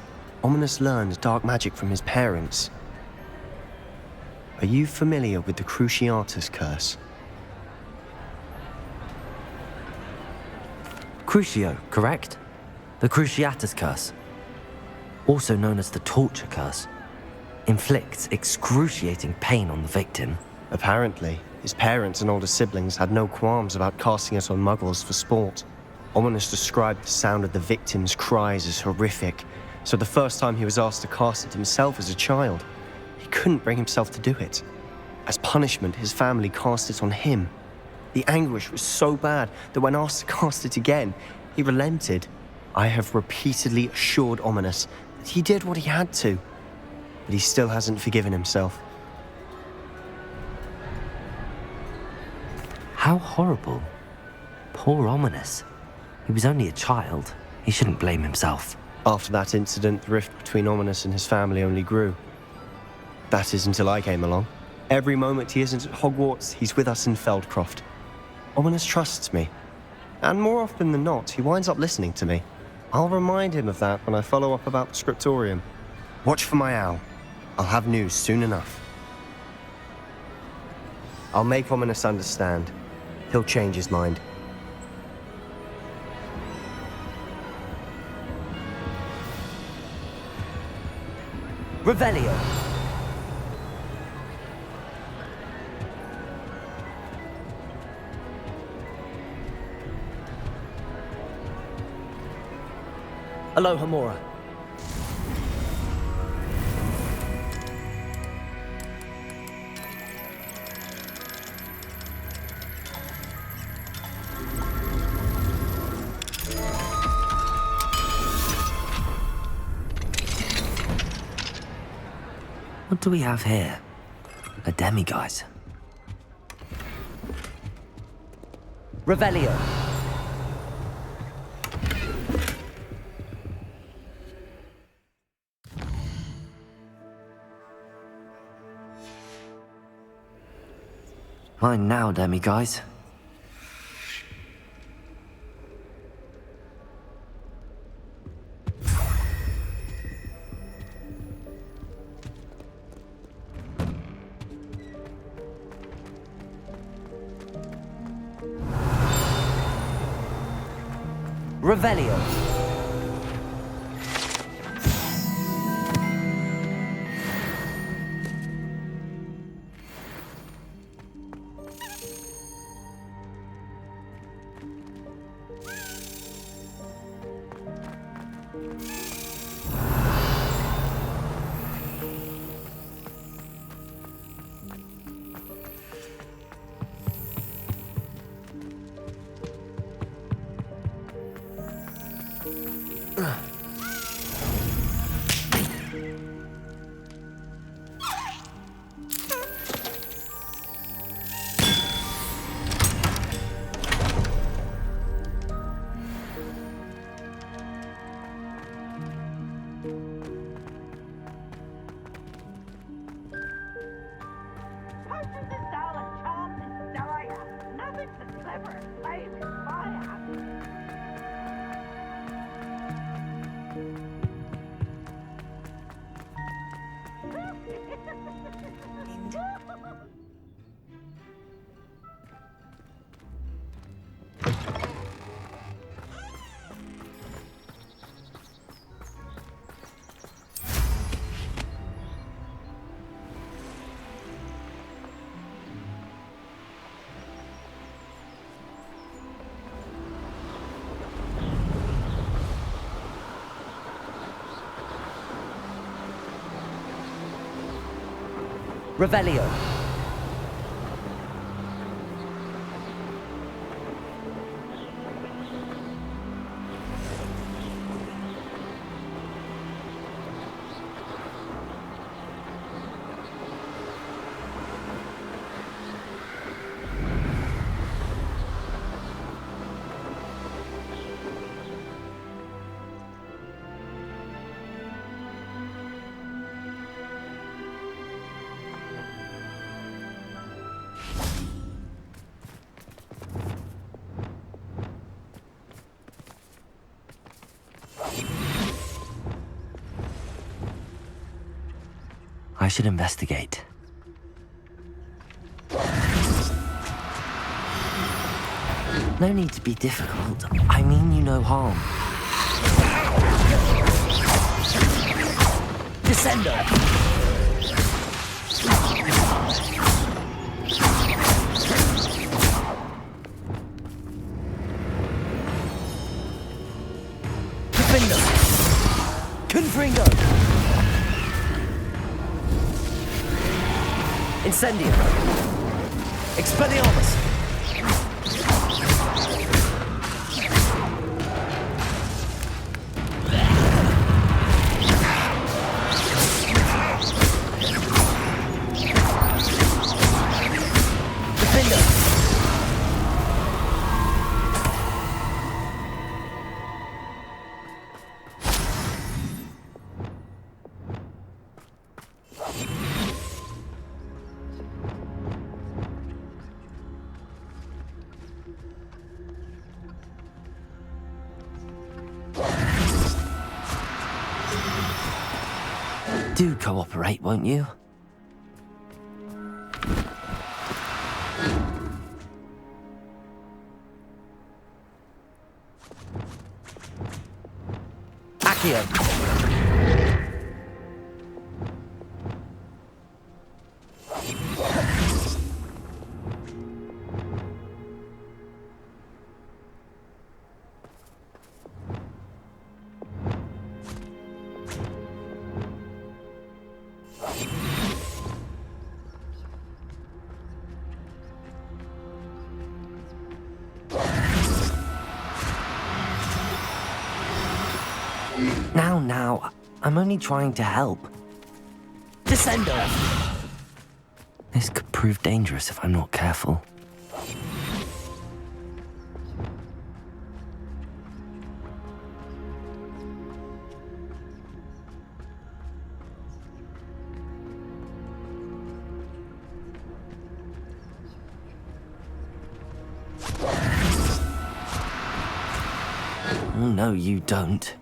Ominous learned dark magic from his parents. Are you familiar with the Cruciatus curse? Crucio, correct? The Cruciatus curse. Also known as the torture curse. Inflicts excruciating pain on the victim. Apparently, his parents and older siblings had no qualms about casting it on muggles for sport. Ominous described the sound of the victim's cries as horrific, so the first time he was asked to cast it himself as a child, he couldn't bring himself to do it. As punishment, his family cast it on him. The anguish was so bad that when asked to cast it again, he relented. I have repeatedly assured Ominous that he did what he had to, but he still hasn't forgiven himself. How horrible. Poor Ominous. He was only a child. He shouldn't blame himself. After that incident, the rift between Ominous and his family only grew. That is until I came along. Every moment he isn't at Hogwarts, he's with us in Feldcroft. Ominous trusts me. And more often than not, he winds up listening to me. I'll remind him of that when I follow up about the scriptorium. Watch for my owl. I'll have news soon enough. I'll make Ominous understand. He'll change his mind. Revelio. Aloha Mora. What do we have here? A demiguise. Revelio. Mine now, demiguise. Revelio. Revelio. should investigate. No need to be difficult. I mean you no harm. Descender! Defender! Confringo! Incendio! Expelliarmus! Do cooperate, won't you? Accio. Now, I'm only trying to help. Descender! This could prove dangerous if I'm not careful. Oh, no, you don't.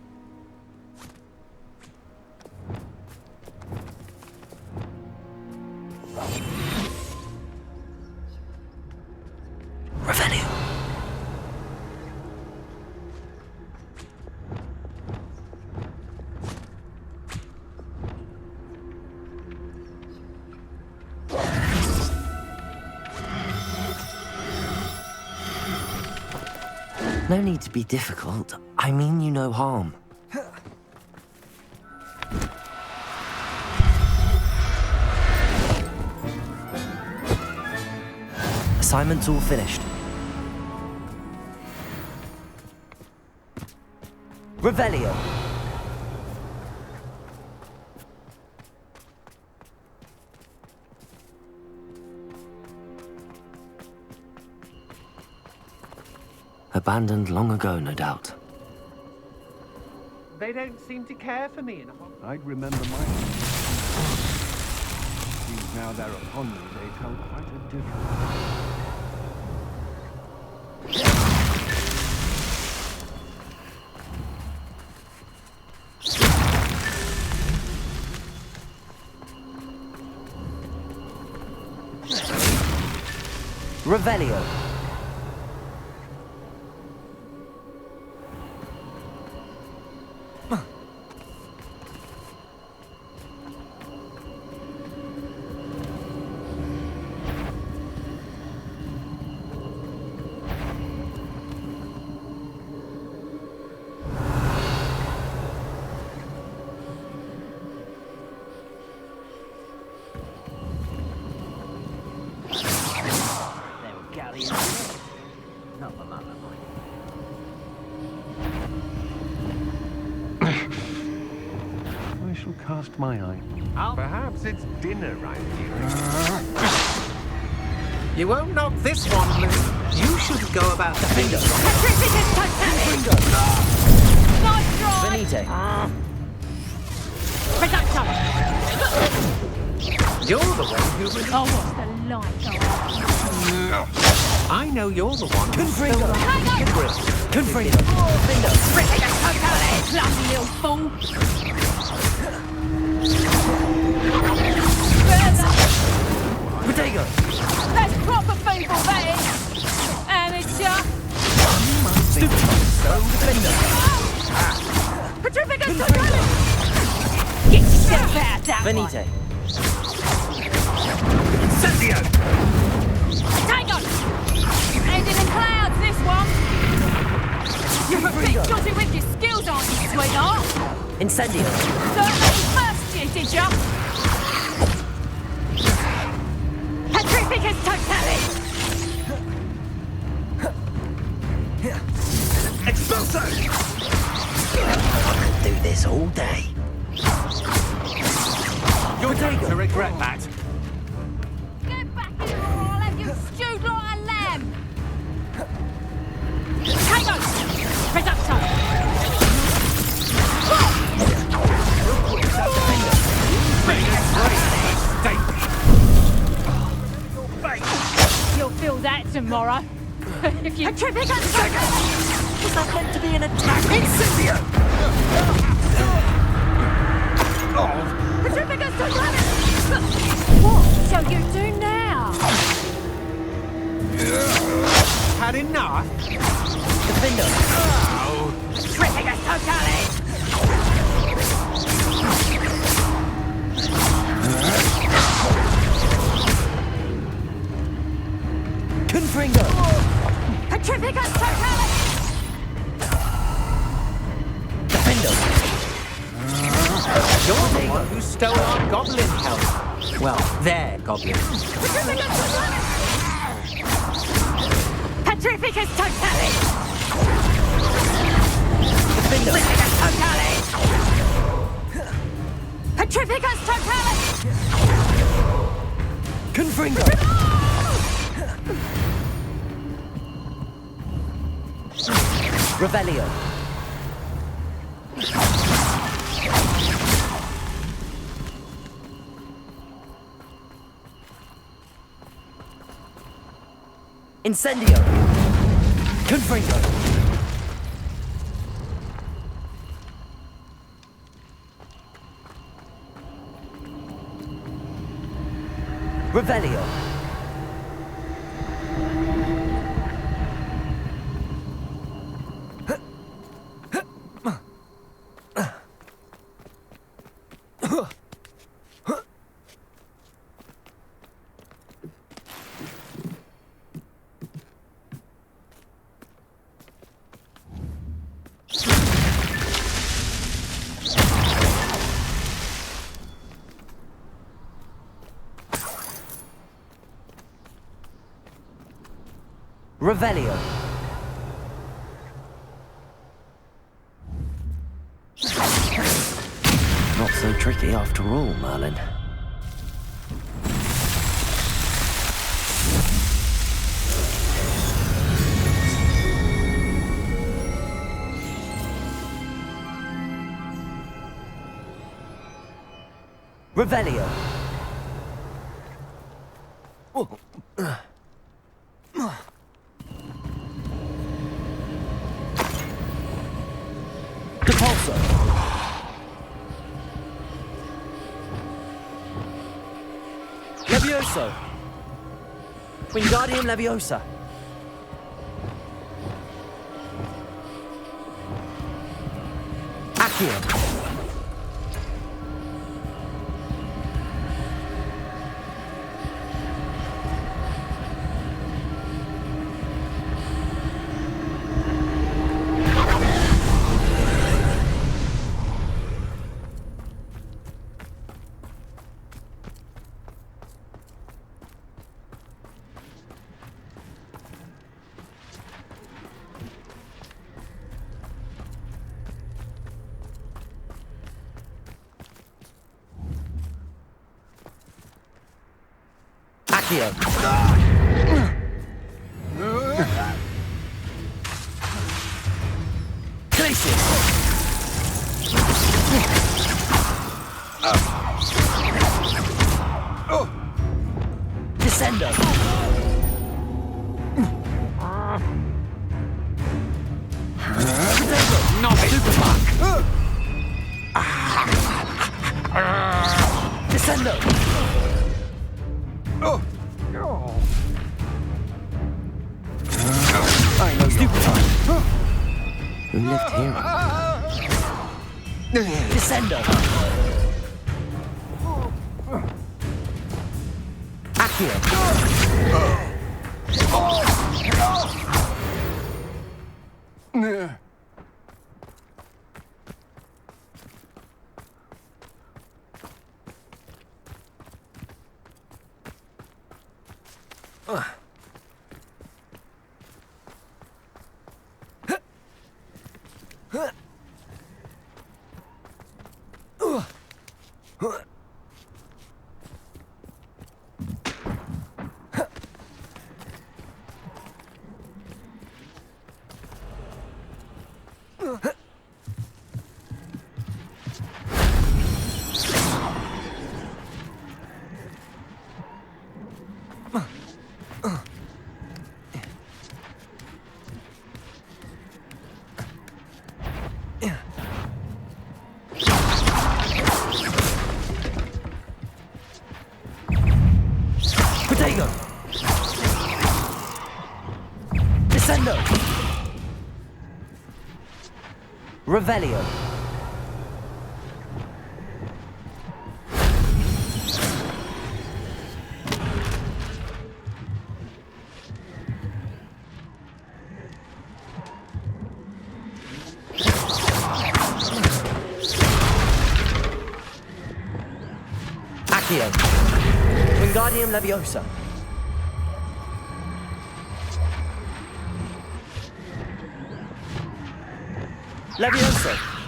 No need to be difficult. I mean you no harm. Assignment's all finished. Revelio. Abandoned long ago, no doubt. They don't seem to care for me in I'd remember mine. Seems now they're upon me, they tell quite a different. Revelio. I shall cast my eye. Perhaps it's dinner I'm hearing. You won't knock this one loose. You shouldn't go about the finger. Venite. You're the one who was... Oh, what's the light? I know you're the one. Confringo. Confringo. Ripping a coat out of it, clumsy little fool! Potato! That's proper feeble, that is! Amateur! Stupid! So defender! Petrificus Totalis! Get yourself out that Venite! Incendio! Take on! Heading in clouds, this one! You're a bit dotty with your skills, aren't you, sweetheart? Incendio! Certainly first year, did ya? Petrificus Totalis! Expulso! I could do this all day. You're going to regret that. Get back here or I'll have you stewed like a lamb! Tango! Reducto! You'll feel that tomorrow. If you... Petrificus Totalis! Was that meant to be an attack? Incendio! Petrificus Totalis! What shall you do now? Had enough? Defender! Petrificus Totalis! Confringo! Petrificus Totalis! Defender! You're the one who stole our goblin help. Well, their goblin. Petrificus Totalis! Petrificus Totalis! Defender! Petrificus Totalis! Confringo! Revelio! Incendio! Confringo! Revelio! Revelio. Not so tricky after all, Merlin. Revelio. Depulso. Levioso. Wingardium Leviosa. Accio. Accio. Glacius. Descendo. Supermark. Descendo. Who lived here? Descender! Accio! Revelio. Accio. Wingardium Leviosa. Leviosa.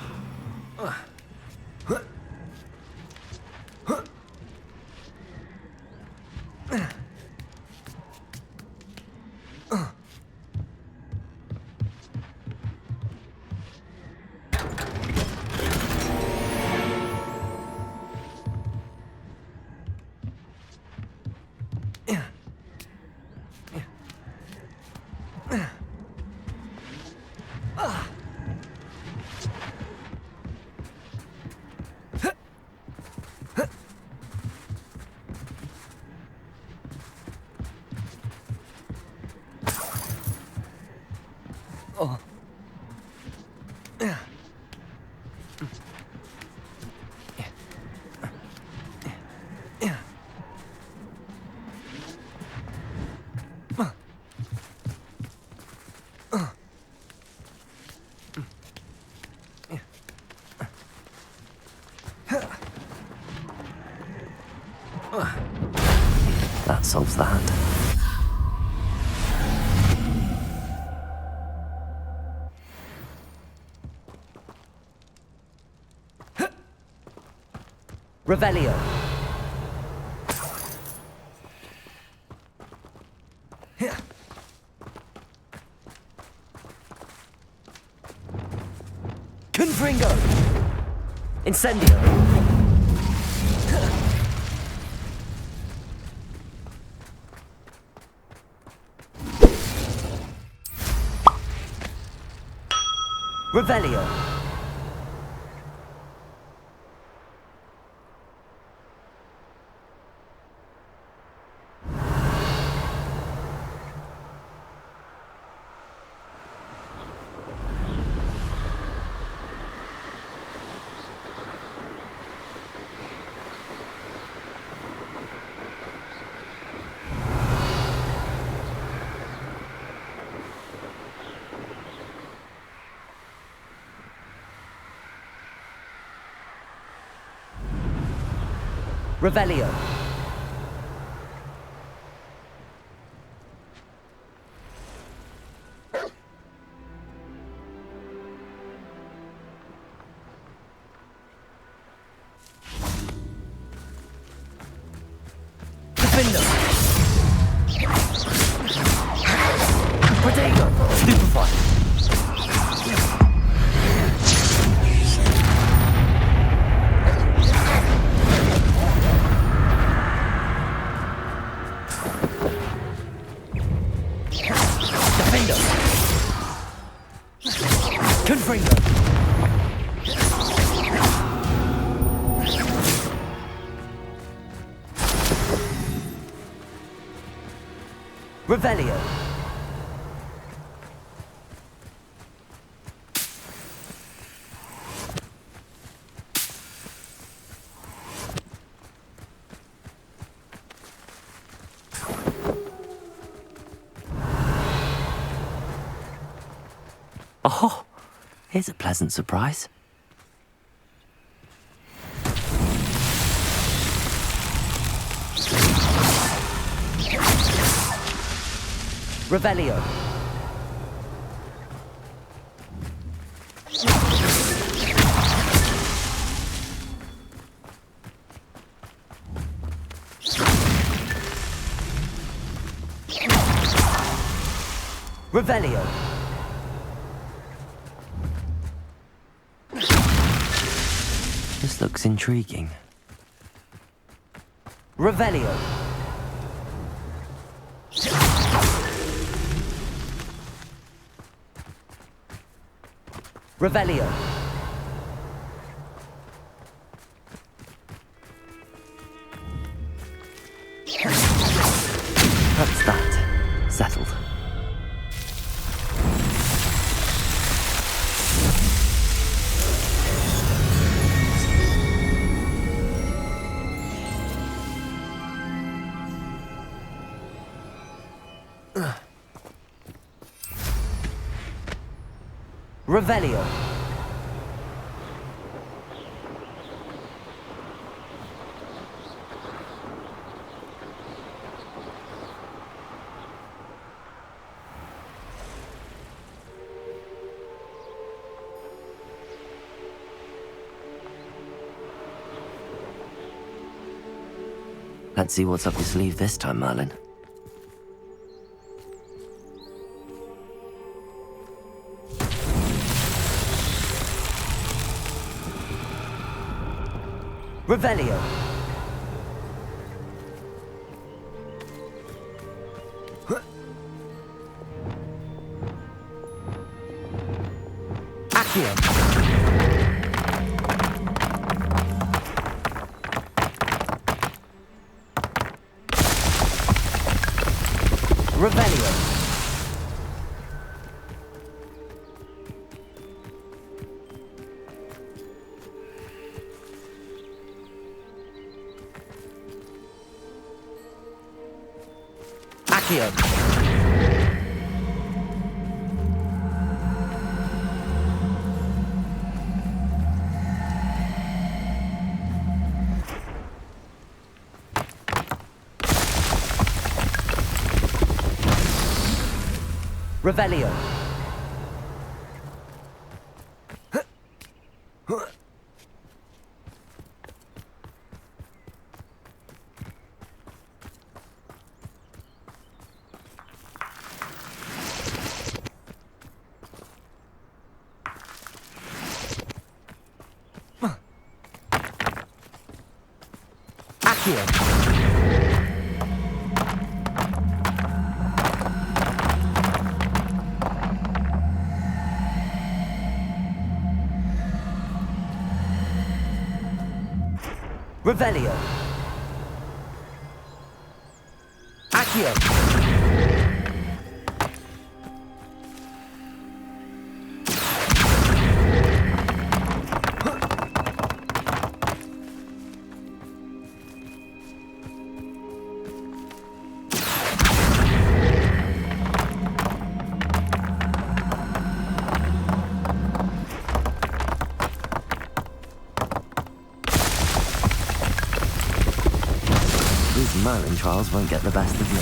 That solves that. Revelio. Confringo. Incendio. Revelio. Revelio. Defender. Protego. Stupefy. Confringo. Revelio. Here's a pleasant surprise. Revelio. Revelio. This looks intriguing. Revelio. Revelio. That's that. Settled. Revelio. Let's see what's up your sleeve this time, Merlin. Revelio. Accio. Revelio. Accio. Revelio. Accio. Revelio. Accio. These Merlin trials won't get the best of me.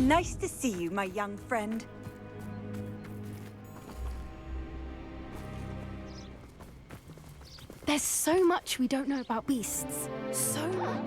Nice to see you, my young friend. There's so much we don't know about beasts. So much.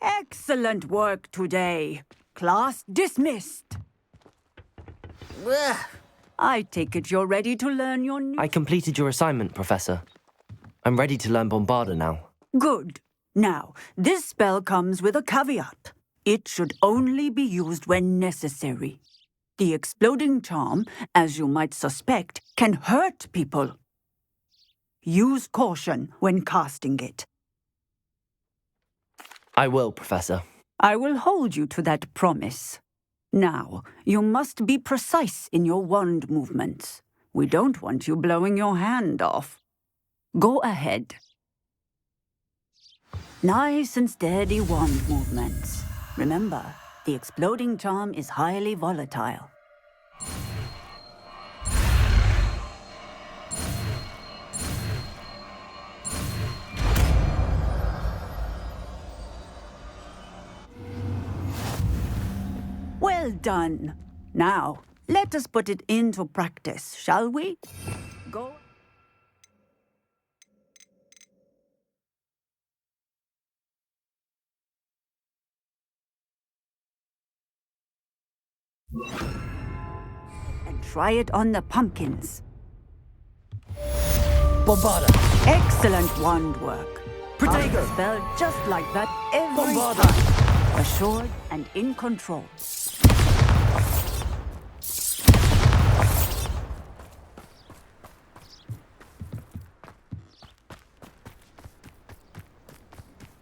Excellent work today. Class dismissed. I take it you're ready to learn your new... I completed your assignment, Professor. I'm ready to learn Bombarda now. Good. Now, this spell comes with a caveat. It should only be used when necessary. The exploding charm, as you might suspect, can hurt people. Use caution when casting it. I will, Professor. I will hold you to that promise. Now, you must be precise in your wand movements. We don't want you blowing your hand off. Go ahead. Nice and steady wand movements. Remember, the exploding charm is highly volatile. Well done. Now, let us put it into practice, shall we? Go. And try it on the pumpkins. Bombarda! Excellent wand work. Protego! Spell just like that every Bombarda! time. Assured and in control.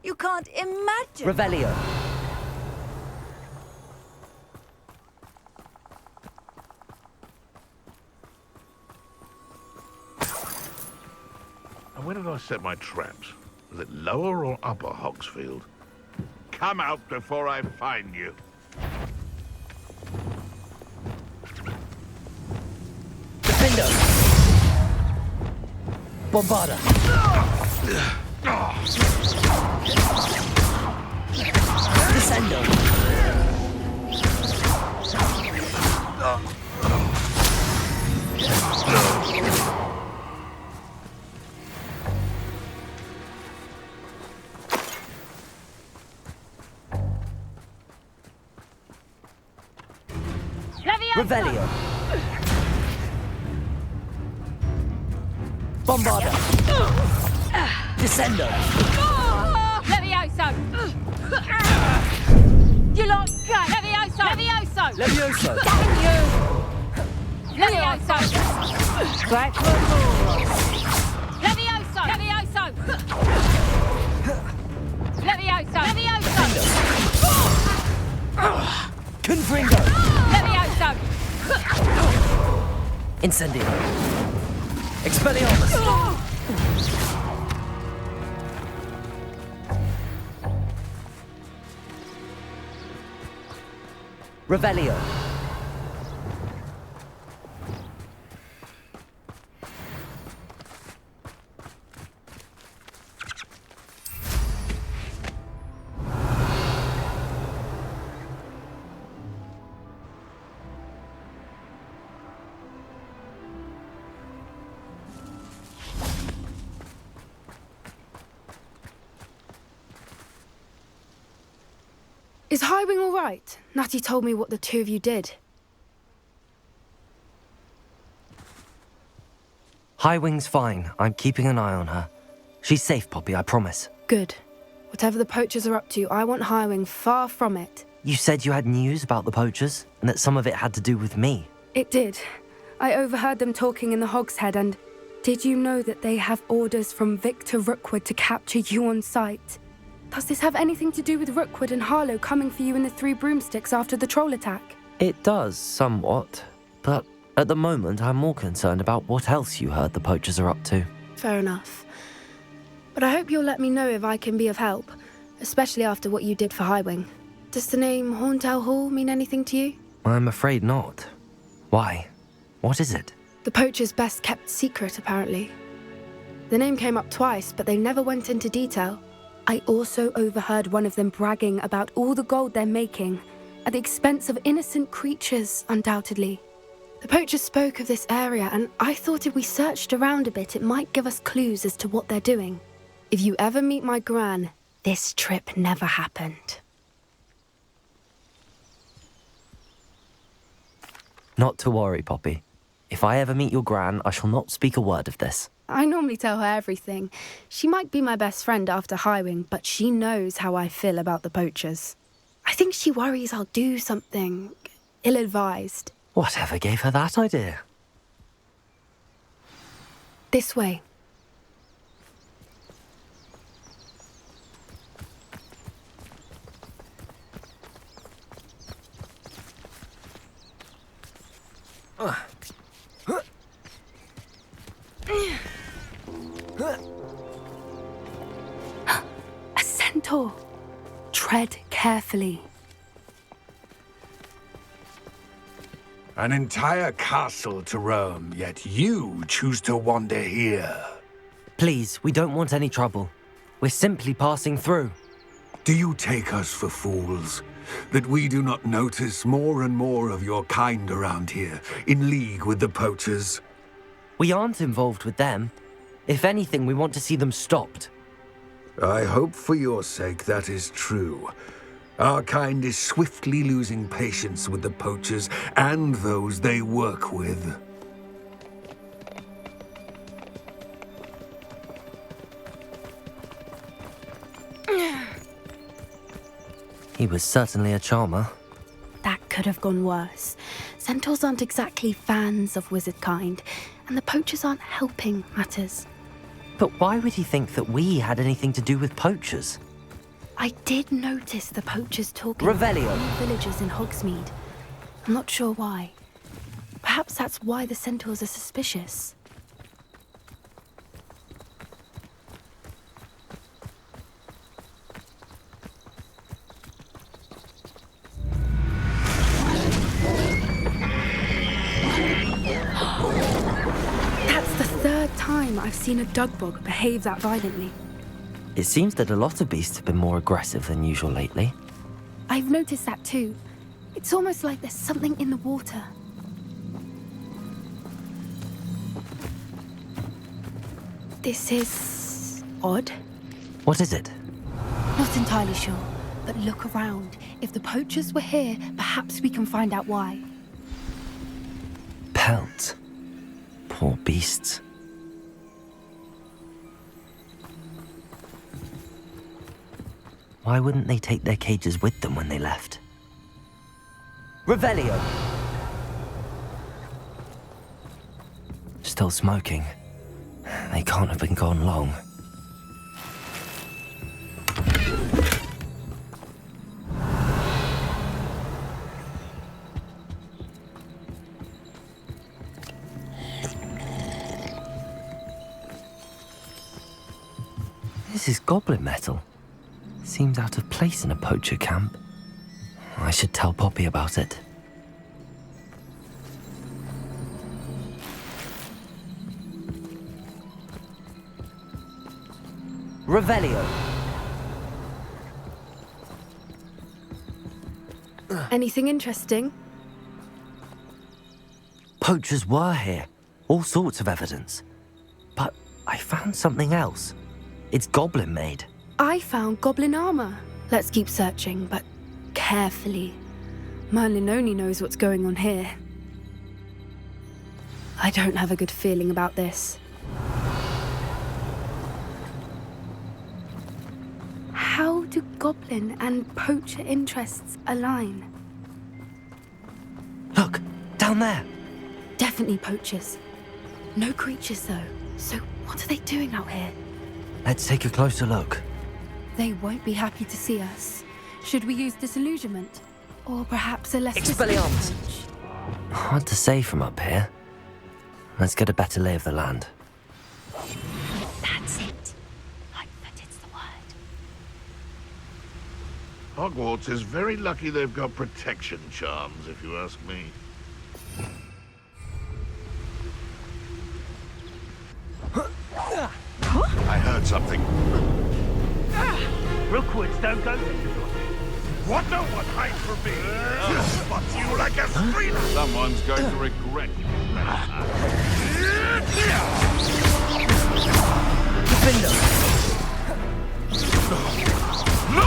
You can't imagine. Revelio. And where did I set my traps? Was it lower or upper Hogsfield? Come out before I find you. Defender! Bombarda! Descendo! Revelio! Bombarda! Descendo! Levioso! You lot go! Levioso! Levioso! Levioso! Damn you! Levioso! Blackwood Moors! Levioso! Levioso! Levioso! Levioso! Confringo! Levioso! Incendio! Expelliarmus! Revelio! Is Highwing all right? Natty told me what the two of you did. Highwing's fine. I'm keeping an eye on her. She's safe, Poppy, I promise. Good. Whatever the poachers are up to, I want Highwing far from it. You said you had news about the poachers, and that some of it had to do with me. It did. I overheard them talking in the Hogshead, and did you know that they have orders from Victor Rookwood to capture you on sight? Does this have anything to do with Rookwood and Harlow coming for you in the Three Broomsticks after the troll attack? It does, somewhat. But at the moment, I'm more concerned about what else you heard the poachers are up to. Fair enough. But I hope you'll let me know if I can be of help, especially after what you did for Highwing. Does the name Horntail Hall mean anything to you? I'm afraid not. Why? What is it? The poacher's best kept secret, apparently. The name came up twice, but they never went into detail. I also overheard one of them bragging about all the gold they're making, at the expense of innocent creatures, undoubtedly. The poacher spoke of this area, and I thought if we searched around a bit, it might give us clues as to what they're doing. If you ever meet my gran, this trip never happened. Not to worry, Poppy. If I ever meet your gran, I shall not speak a word of this. I normally tell her everything. She might be my best friend after Highwing, but she knows how I feel about the poachers. I think she worries I'll do something ill-advised. Whatever gave her that idea? This way. A centaur. Tread carefully. An entire castle to roam, yet you choose to wander here. Please, we don't want any trouble. We're simply passing through. Do you take us for fools? That we do not notice more and more of your kind around here, in league with the poachers? We aren't involved with them. If anything, we want to see them stopped. I hope for your sake that is true. Our kind is swiftly losing patience with the poachers and those they work with. He was certainly a charmer. That could have gone worse. Centaurs aren't exactly fans of wizard kind, and the poachers aren't helping matters. But why would he think that we had anything to do with poachers? I did notice the poachers talking Revelio. to villagers in Hogsmeade. I'm not sure why. Perhaps that's why the centaurs are suspicious. That's the third time I've seen a dugbog behave that violently. It seems that a lot of beasts have been more aggressive than usual lately. I've noticed that too. It's almost like there's something in the water. This is odd. What is it? Not entirely sure, but look around. If the poachers were here, perhaps we can find out why. Pelt. Poor beasts. Why wouldn't they take their cages with them when they left? Revelio! Still smoking. They can't have been gone long. This is goblin metal. Seems out of place in a poacher camp. I should tell Poppy about it. Revelio. Anything interesting? Poachers were here. All sorts of evidence. But I found something else. It's goblin made. I found goblin armor. Let's keep searching, but carefully. Merlin only knows what's going on here. I don't have a good feeling about this. How do goblin and poacher interests align? Look, down there. Definitely poachers. No creatures, though. So what are they doing out here? Let's take a closer look. They won't be happy to see us. Should we use disillusionment? Or perhaps a less... Expelliarmus! Hard to say from up here. Let's get a better lay of the land. That's it. Like Hogwarts is very lucky they've got protection charms, if you ask me. I heard something. Rookwoods don't go. What no one hide from me? Spot you like a street. Someone's going to regret you. Defender! No!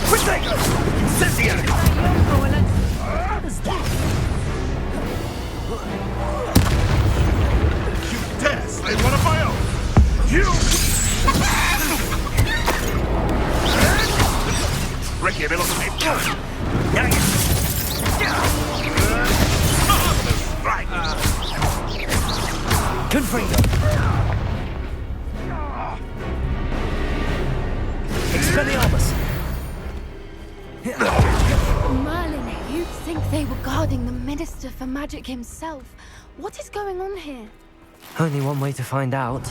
Protego! Incendiary! What is that? You dare slay one of my own! You! Ricky, velocity! Marvelous strike! Confringo! Expelliarmus! Merlin, you'd think they were guarding the Minister for Magic himself. What is going on here? Only one way to find out.